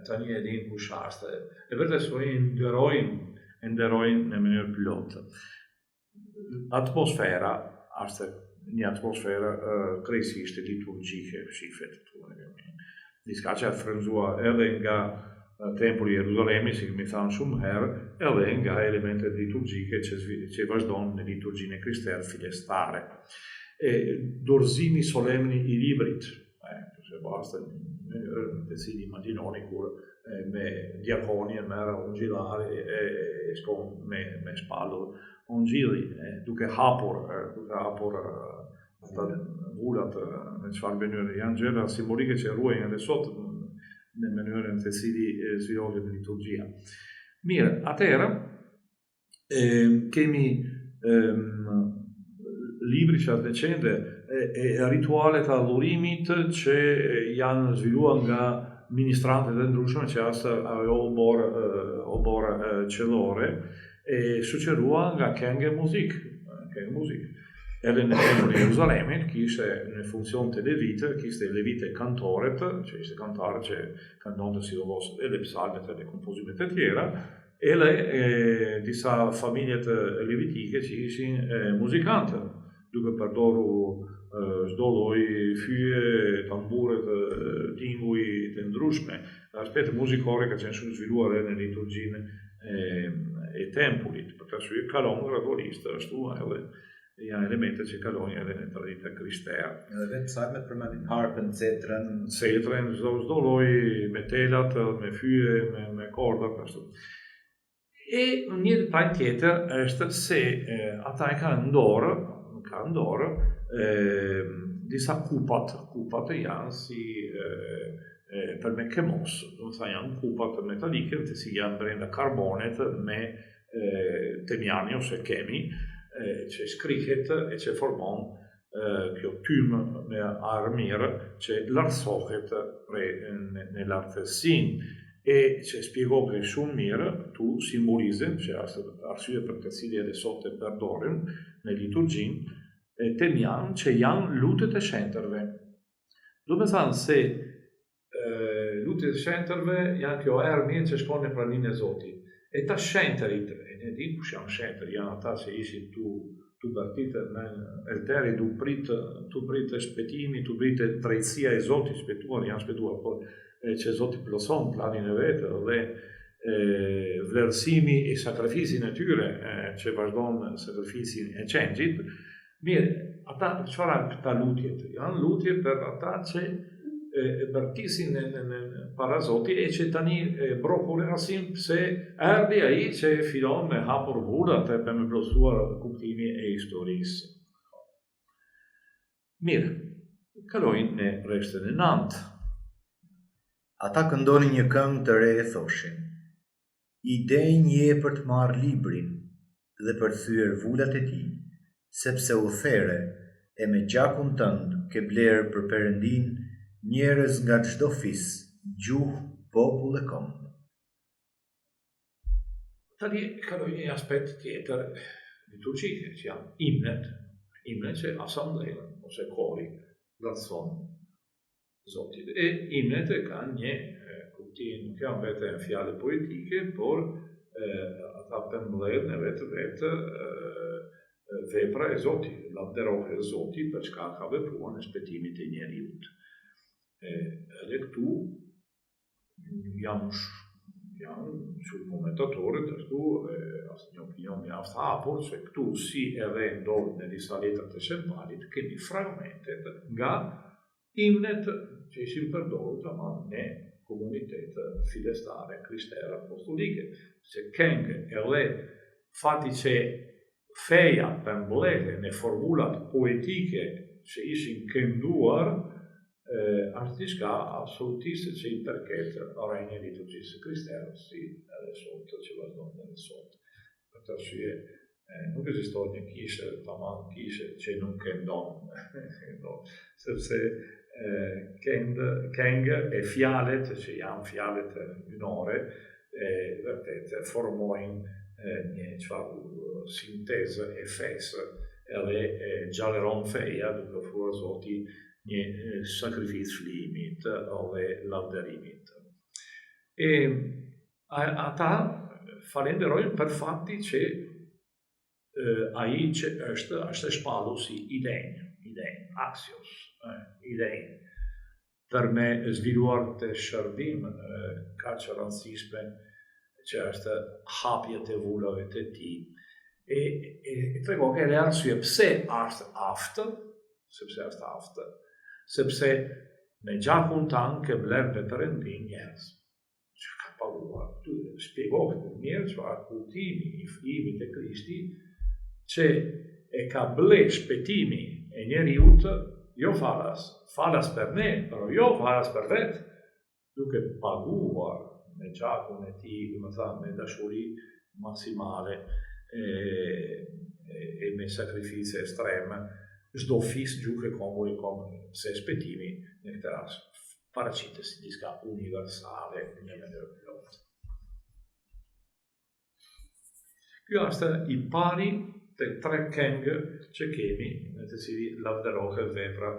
tani e din kush është. E vërtet se i nderojnë në mënyrë plotë. Atmosfera është një atmosferë krejtësisht liturgjike, shifet këtu. Diçka që frymzuar edhe nga Tempulli i Jeruzalemit, si kemi thënë shumë herë, edhe nga elementet liturgjike që vazhdojnë në liturgjinë kristare fillestare. Dorëzimi solemni i librit, se basta të cili imagjinoni kur me diakoni e merr ungjillari e shkon me shpallur ungjilli, duke hapur vullat në çfarë mënyrë janë gjëra simbolike që ruajnë edhe sot në mënyrën të cili zhvillohet në liturgjia. Mirë, atëherë kemi libri që atë qende e ritualet të adhurimit që janë zhvilluar nga ministrantët e ndryshme që ajo oborë qellore e shoqëruar nga këngë muzikë. Edhe në Tempullin e Jeruzalemit kishte në funksion të levitë, kishte levite kantorët, që ishte kantarë që këndonte sidomos edhe psalmet edhe kompozimet e tjera, edhe disa familjet levitike që ishin muzikantë, duke përdorur çdo lloj fyje, tamburet, tinguj të ndryshme. Aspekti muzikore ka qenë shumë zhvilluar edhe në liturgjinë e tempullit, për të arsye kalon gradualisht ashtu edhe janë elemente që kalojnë edhe në traditën kristare. Edhe psalmet përmendin harpën, cetrën, çdo lloj metelat, me fyje, me korda ashtu. E një detaj tjetër është se ata e kanë ndorë disa kupat janë si për me kemos, do të thënë janë kupat metalike të cilat janë brenda karbonet me temjani ose kemi që shkrihet e që formon kjo tymë me armirë që lartësohet në lartësin e që shpjegohet shumë mirë tu simbolizën që është arsye për të cilën edhe sot e përdorim në liturgjinë temjan që janë lutjet e shenjtërve. Do të thënë se lutjet e shenjtërve janë kjo armirë që shkon në praninë e Zotit. E ta shenjtërit, ne dim kush janë shenjtër, janë ata që ishin tu partitë në elteri, tu pritë shpëtimi, tu pritë drejtësia e Zotit, janë shpëtuar, por që Zoti plotson planin e vetë dhe vlerësimi i sakrificit e tyre që vazhdon sakrificin e qengjit. Mirë, ata çfarë janë këta lutjet? Janë lutje për ata që bërtisin në para Zotit e që tani brokullin asim se erdhi ai që fillon me hapur vullat e për me plotësuar kuptimi e historisë. Mirë, kalojnë në rreshtën e 9. Ata këndonin një këngë të re e thoshin: "Idejnë je për të marrë librin dhe për të thyer vullat e tij, sepse u there e me gjakun tënd ke blerë për Perëndin njerëz nga çdo fis, gjuhë, popull e kombë." Tani kaloj një aspekt tjetër liturgjike, që janë imnet që asamblejnë ose kori vlerëson Zotit. E imnet e kanë një kuptim, nuk janë vetëm fjalë poetike, por ata përmbledhin në vetë vepra e Zotit, lavderohet Zoti për çka ka vepruar në shpëtimin e njeriut. Edhe këtu janë shumë komentatorët ashtu asë një opinion mjaft hapur se këtu si edhe ndodh në disa letrat të shembalit kemi fragmentet nga imnet që ishin përdorur tamam në komunitet fillestare kristare apostolike, se këngë edhe fati që feja përmbledhe në formulat poetike që ishin kënduar është diçka absolutisht që i përket rrejnë liturgjisë kristiane, si edhe sot që vazhdon edhe sot. Për të arsye nuk ekziston një kishë, tamam kishë që nuk këndon, sepse këngë e fjalët që janë fjalët hynore, vërtet formojnë një çfarë sintezë e fesë edhe gjalleron feja duke ofruar Zoti një sakrificë flimit dhe lavdërimit. E ata falenderojnë për fakti që ai që është e shpallur si idejnë, aksios, idejnë. Për me zhvilluar të shërbim ka që rëndësishme që është hapjet e vullave të tij. E tregon që edhe arsye pse është aftë, sepse me gjakun tanë ke blerë për Perëndin njerëz që ka paguar. Tu shpjegohet mirë çfarë kultimi i fëmijëve të Krishti që e ka ble shpëtimi e njeriut jo falas për ne, pero jo falas për vetë, duke paguar me gjakun e tij, me dashuri maksimale e me sakrificë ekstreme, çdo fis gjuhë komo se shpëtimi në këtë rast paraqitet si diçka universale në një mënyrë plotë. Ky është i pari të tre këngë që kemi, në të cili lavdërohet vepra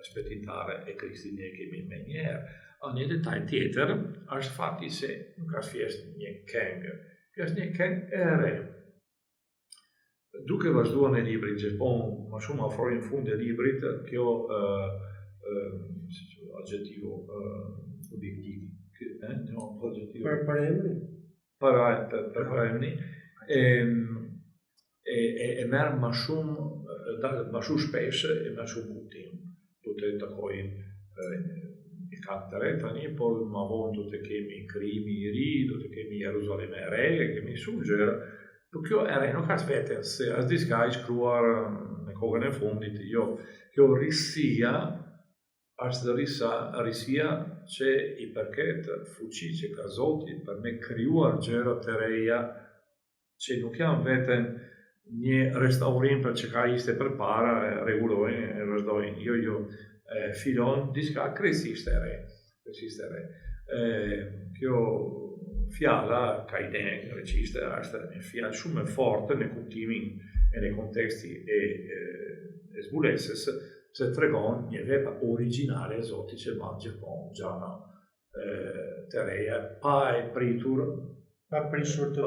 shpëtimtare e Krishtit ne kemi me njëherë. Një detaj tjetër është fakti se nuk është thjesht një këngë, kjo është një këngë e re. Duke vazhduar në librin që po më shumë afrojnë fund e librit, kjo adjetivo objektiv, për emri, e merr më shumë shpesh e më shumë kuptim. Do të takojmë i kanë të re tani, por më vonë do të kemi krijimi i ri, do të kemi Jeruzalem e re, kemi shumë gjëra. Por kjo e re nuk është vetëm se është diçka e shkruar në kohën e fundit, jo. Kjo risia është risia që i përket fuqi që ka Zoti për me krijuar gjëra të reja që nuk janë vetëm një restaurim për që ka ishte përpara, rregullojnë, e vazhdojnë. Jo, filon diçka krejtësisht e re. Kjo fjala ka idenë greqiste është një fjalë shumë e fortë në kuptimin e në konteksti e zbulesës, se tregon një vepër origjinale e Zotit që bën gjithmonë gjëra të reja pa e pritur të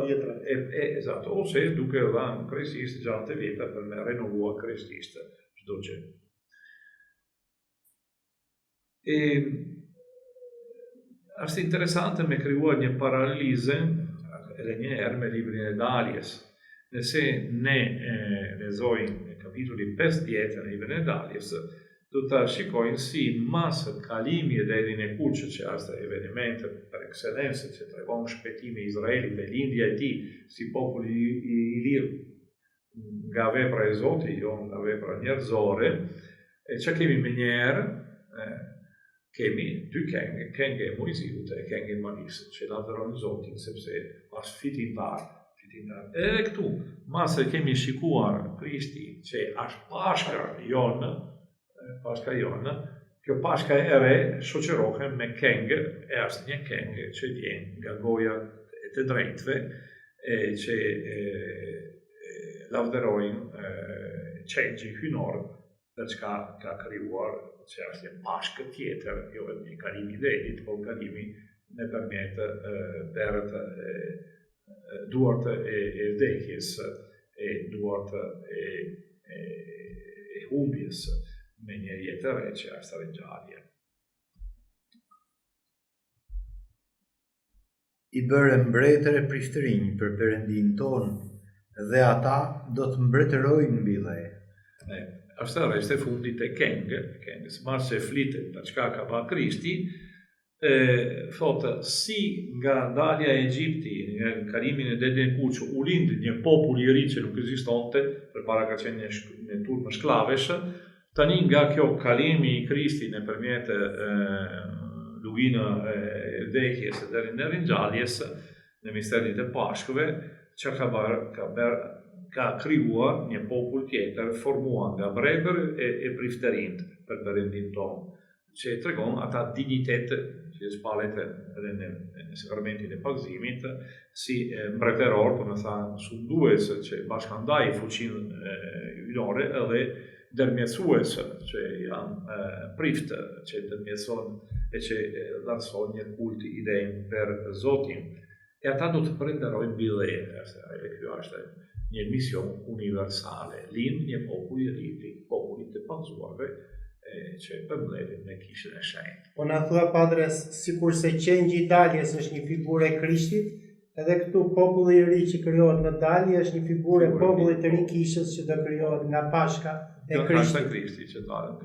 vjetra. Esatto, ose duke dhënë krejtësisht gjëra të vjetra për me renovuar krejtësisht çdo gjë. Është interesante me krijuar një paralelize edhe një herë me librin e Daljes. Nëse ne lexojmë në kapitullin 50 në librin e Daljes, do të shikojmë si masë kalimi deri në kuçë që është eveniment për ekselencë që tregon shpëtimin e Izraelit dhe lindja e tij si populli i lirë nga vepra e Zotit, jo nga vepra njerëzore, e që kemi me njerë, kemi dy këngë e Mojsiut e këngë e Marisë, që lavdërojnë Zotin, sepse është fitimtar. Edhe këtu, masë kemi shikuar Krishti që është Pashka jonë, kjo Pashka e re shoqërohet me këngë, e është një këngë që vjen nga goja e të drejtëve, që lavdërojnë qenjë hynor për çka ka krijuar, që është një Pashkë tjetër, jo një kalimi i dedit, por kalimi nëpërmjet duart e vdekjes, duart e humbjes me një jetë e re që është ringjalje. I bëre mbretër e prishtërinj për Perëndin tonë, dhe ata do të mbretërojnë mbi dhe. Është rreth e fundit e këngës, mas se flitet për çka ka bërë Krishti, thotë si nga dalja e Egjiptit, nga kalimin e dedit në kuçë, u lind një popull i ri që nuk ekzistonte, përpara ka qenë një turp shklavesh, Tani nga kjo kalimi I Krishtit nëpërmjet luginë e vdekjes deri në ringjalljes në misterin e Pashkëve, që ka krijuar një popull tjetër formuar nga bregër e prifterinë për perëndin tonë, që tregon ata dignitet që shpalet edhe në sakramentin e pagëzimit si mbretëror, domethënë sundues që bashkandaj fuqinë hyjnore edhe dërmjetësues që janë prift që dërmjetëson e që lansojnë një kult idejnë për Zotin. E ata do të prenderojnë mbi dhe, kjo është një mision universale, lind një popull I rriti, popullit të pagëzuarve, që përmbledhin në kishën e shenjtë. Po na thua padre, sikur se qengji I daljes është një figurë e Krishtit, edhe këtu populli I ri që krijohet në dalje është një figurë e popullit të ri kishës që do krijohet nga Pashka e Krishtit. Që dalet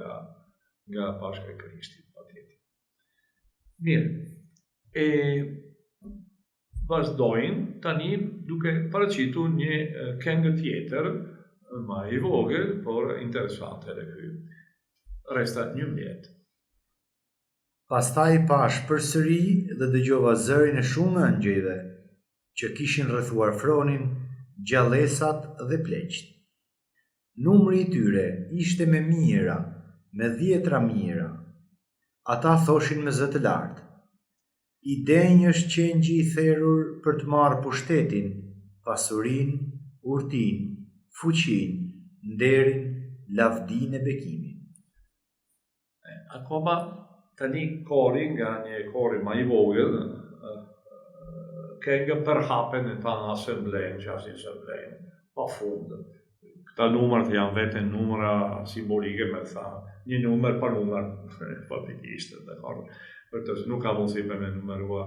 nga Pashka e Krishtit, patjetër. Mirë. Vazhdojnë tani duke paraqitur një këngë tjetër, më I vogël, por interesante edhe ky. Resta 11. Pastaj pash përsëri dhe dëgjova zërin e shumë angjëjve që kishin rrethuar fronin, gjallësat dhe pleqt. Numri I tyre ishte me mijëra, me 10 mijëra. Ata thoshin me zë të lartë: I denj është qengji I therrur për të marrë pushtetin, pasurinë, urtinë, fuqinë, nderin, lavdinë e bekimit. Akoma tani kori nga një kori më I vogël, këngë përhapen në ta në asemblenë, që është një asemblenë, pa fundë. Këta numërat janë vetën numëra simbolike, me tha, një numër pa numër, faktikisht, dakord. Për të nuk ka mundësi për me numërua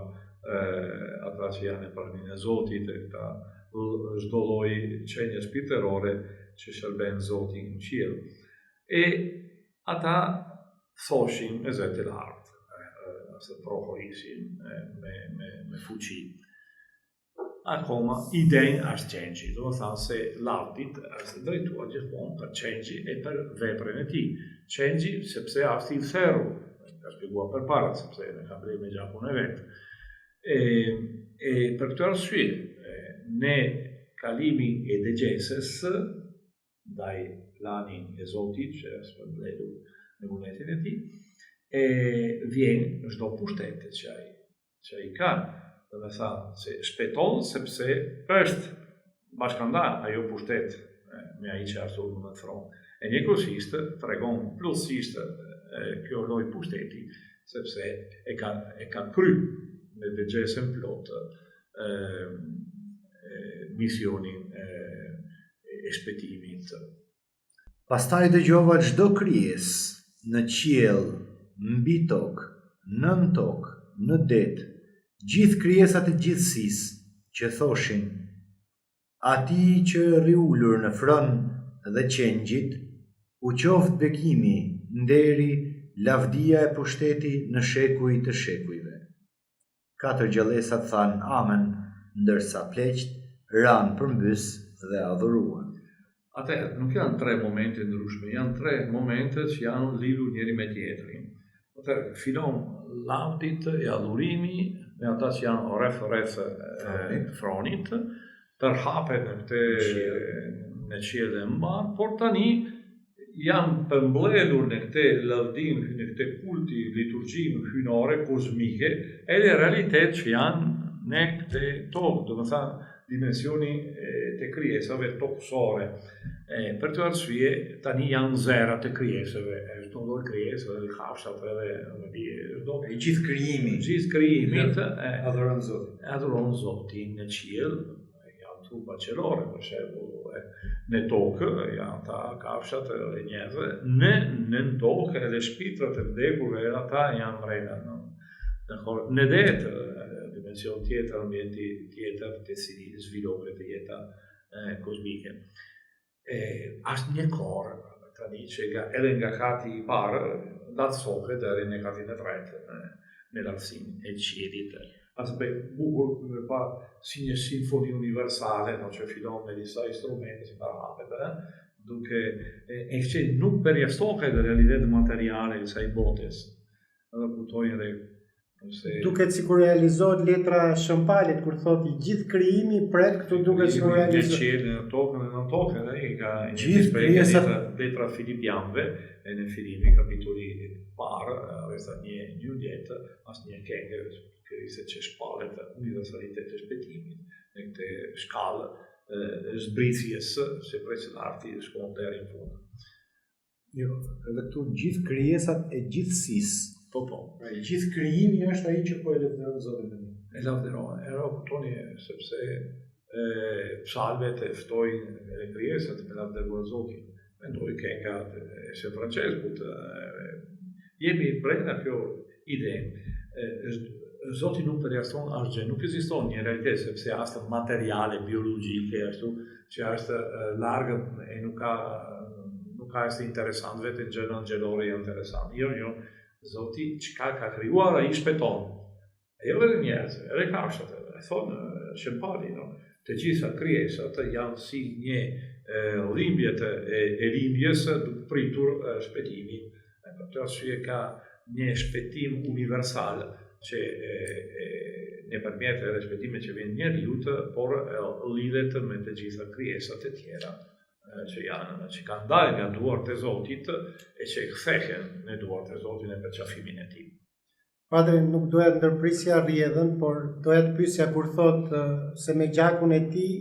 ata që janë e pranin e Zotit, e këta çdo lloj qenie shpirtërore që shërben Zotin në qiell. E ata thoshin me zë të lartë, ose prohorisin me fuqi. Akoma idejnë është qengji, do të thënë se lavdit është drejtuar gjithmonë për qengji e për veprën e tij. Qengji sepse është I therrur, ka shpjeguar përpara, sepse ne ka bërë me gjakun e vet. E për këtë arsye, ne kalimin e dëgjesës ndaj planin e Zotit që është përmbledhur në vullnetin e tij, vjen çdo pushtet që ai ka. Do të thënë se shpejton sepse është bashkëndar ajo pushtet me ai që ashtu në thron. E njëkohësisht tregon plotësisht kjo lloj pushteti sepse e ka kry me dëgjesën plot misionin e shpëtimit. Pastaj dëgjova çdo krijesë në qiell, mbi tokë, nën tokë, në det, gjithë krijesat e gjithësisë që thoshin: Atij që rri ulur në fron dhe qengjit, u qoftë bekimi, nderi, lavdia e pushteti në shekuj të shekujve. 4 gjallësat thanë amen, ndërsa pleqt ranë përmbys dhe adhuruan. Atëherë, nuk janë 3 momente ndryshme, janë 3 momente që janë lidhur njëri me tjetrin. Atëherë, fillon lavdit e adhurimi me ata që janë rreth fronit, përhapen në qiell e mbar, por tani janë përmbledhur në këtë lavdim, në këtë kulti, liturgjinë hyjnore kozmike, edhe realitet që janë në këtë tokë, do të thënë dimensioni të krijesave tokësore. Për të arsye, tani janë zera të krijesave, çdo lloj krijesë, edhe kafshat edhe Gjithë krijimi adhuron Zotin. Adhuron Zotin në qiell, janë trupa qelore, për shembull, në tokë janë ata kafshat edhe njerëzve, në tokë edhe shpirtrat e vdekurve, ata janë mrena. Në det, dimension tjetër, ambienti tjetër të cili zhvillohet jeta kozmike. Është një korë tani që edhe nga kati I parë lartësohet deri në katin e tretë në lartësinë e qiellit. Është bukur si një simfoni universale, që fillon me disa instrumente që përhapet, duke që nuk përjashtohet realitet materiale i kësaj botës. Edhe kuptojnë edhe duket sikur realizohet letra Shëmpalit kur thotë i gjithë krijimi pret këtu duket sikur realizohet. Në qiell, në tokën e në tokën, ai ka gjithë krijesat letra Filipianëve e në Filipi kapitulli parë, rreth një jetë, asnjë këngë krijesat që shpallet universaliteti të shpëtimit në këtë shkallë zbritjes se prej arti shkon deri në fund. Jo, edhe këtu gjithë krijesat e gjithësisë. Po. I gjithë krijimi është ai që po e lavdëron Zotin. E lavdëron, kuptoni sepse psalmet e ftojnë e krijesat me lavdëruar Zotin. Mendoj kënga e Shë Franceskut, jemi brenda kjo ide. Zoti nuk përjashton asgjë, nuk ekziston një realitet sepse është materiale biologjike ashtu që është larg e nuk ka është interesant vetë gjëra gjelore janë interesant. Jo. Zoti çka ka krijuar ai shpëton. Jo vetëm njerëz, edhe kafshët, e thonë Shëmpali, të gjitha krijesat janë si një dhimbje e dhimbjes duke pritur shpëtimin. Për këtë arsye ka një shpëtim universal që nëpërmjet edhe shpëtimit që vjen njeriu, por lidhet me të gjitha krijesat e tjera që kanë dalë nga duart e Zotit e që kthehen në duart e Zotit në përqafimin e tij. Padre, nuk doja të ndërprisja rrjedhën, por doja të pyesja kur thotë se me gjakun e tij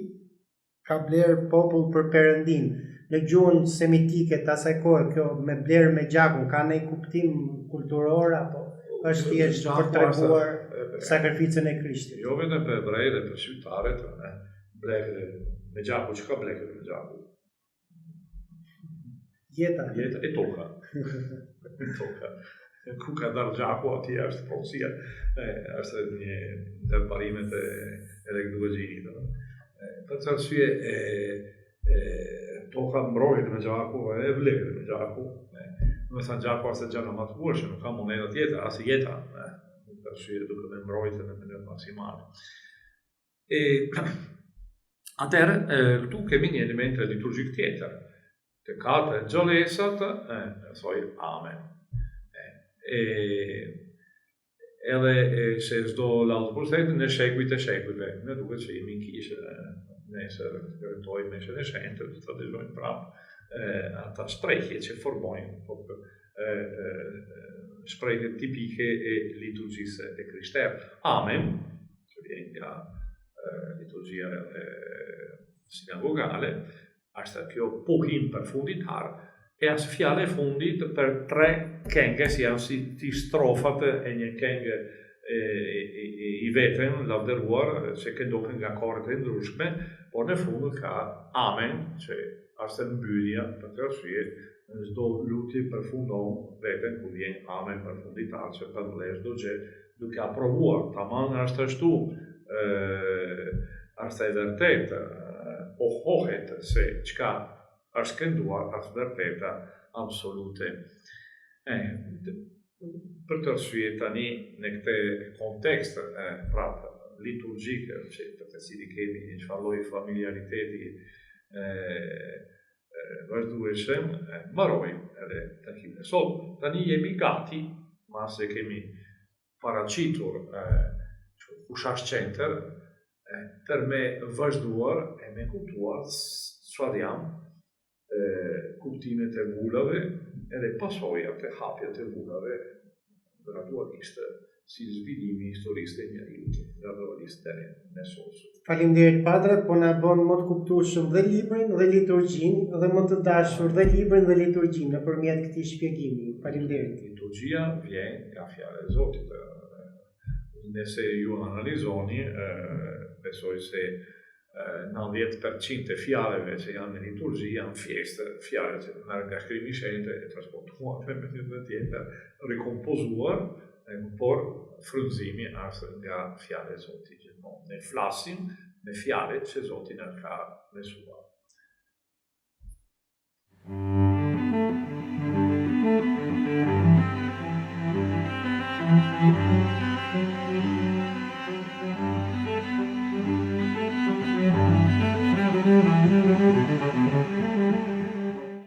ka bler popull për Perëndin. Në gjuhën semitike të asaj kohe, kjo me bler me gjakun ka ndonjë kuptim kulturor apo është thjesht për treguar sakrificën e Krishtit? Jo vetëm për hebrejt dhe për shqiptarët, blekën me gjakun, çka blekën me gjakun? Jeta e toka. Ku ka dalë gjaku atje është porosia, është një ndërparimet e teknologjisë. Për të arsye toka mbrohet me gjaku e vlerë me gjaku. Do të thënë gjaku është gjëra më të bukur, nuk ka monedha tjetër, as jeta, për arsye duke më mbrojtur në mënyrë maksimale. Atëherë këtu kemi një element liturgjik tjetër. Të katë gjolesat, thoi amen. Edhe se çdo lavdërues në shekujt e shekujve, ne duket që jemi në kishë, nesër kërkojmë meshën e shenjtë, do të dëgjojmë prapë ata shprehje që formojnë shprehje tipike e liturgjisë e krishterë. Amen, që vjen nga liturgjia sinagogale, është kjo pohim përfunditar e as fjala e fundit për 3 këngë si janë si strofat e një këngë i vetëm lavdëruar që këndohen nga korët e ndryshme, por në fund ka amen që është mbyllja për të arsye në çdo lutje përfundon vetëm kur vjen amen përfunditar që përmbledh çdo gjë duke aprovuar. Tamam është ashtu, është e vërtetë. Pohohet se çka është kënduar është vërteta absolute. Për të arsye tani në këtë kontekst prapë liturgjik që për të cilin kemi një çfarë familiariteti vazhdueshëm, mbarojmë edhe takimin e sotme. Tani jemi gati, mase kemi paraqitur kushash qendër për me vazhduar e me kuptuar çfarë janë kuptimet e vulave edhe pasojat e hapjet e vulave gradualisht si zhvillimi historisë e njeriut gradualisht deri në sot. Faleminderit Padre, po na bën më të kuptueshëm dhe librin dhe liturgjinë dhe më të dashur dhe librin dhe liturgjinë nëpërmjet këtij shpjegimi. Faleminderit. Liturgjia vjen nga fjala e Zotit. Nëse ju analizoni, besoj se 90% e fjalëve që janë në liturgji janë thjesht fjalë që merren nga shkrimi i shenjtë e transformuar me një tjetër, rikompozuar, por frymëzimi është nga fjala e Zotit gjithmonë. Ne flasim me fjalët që Zoti na ka mësuar.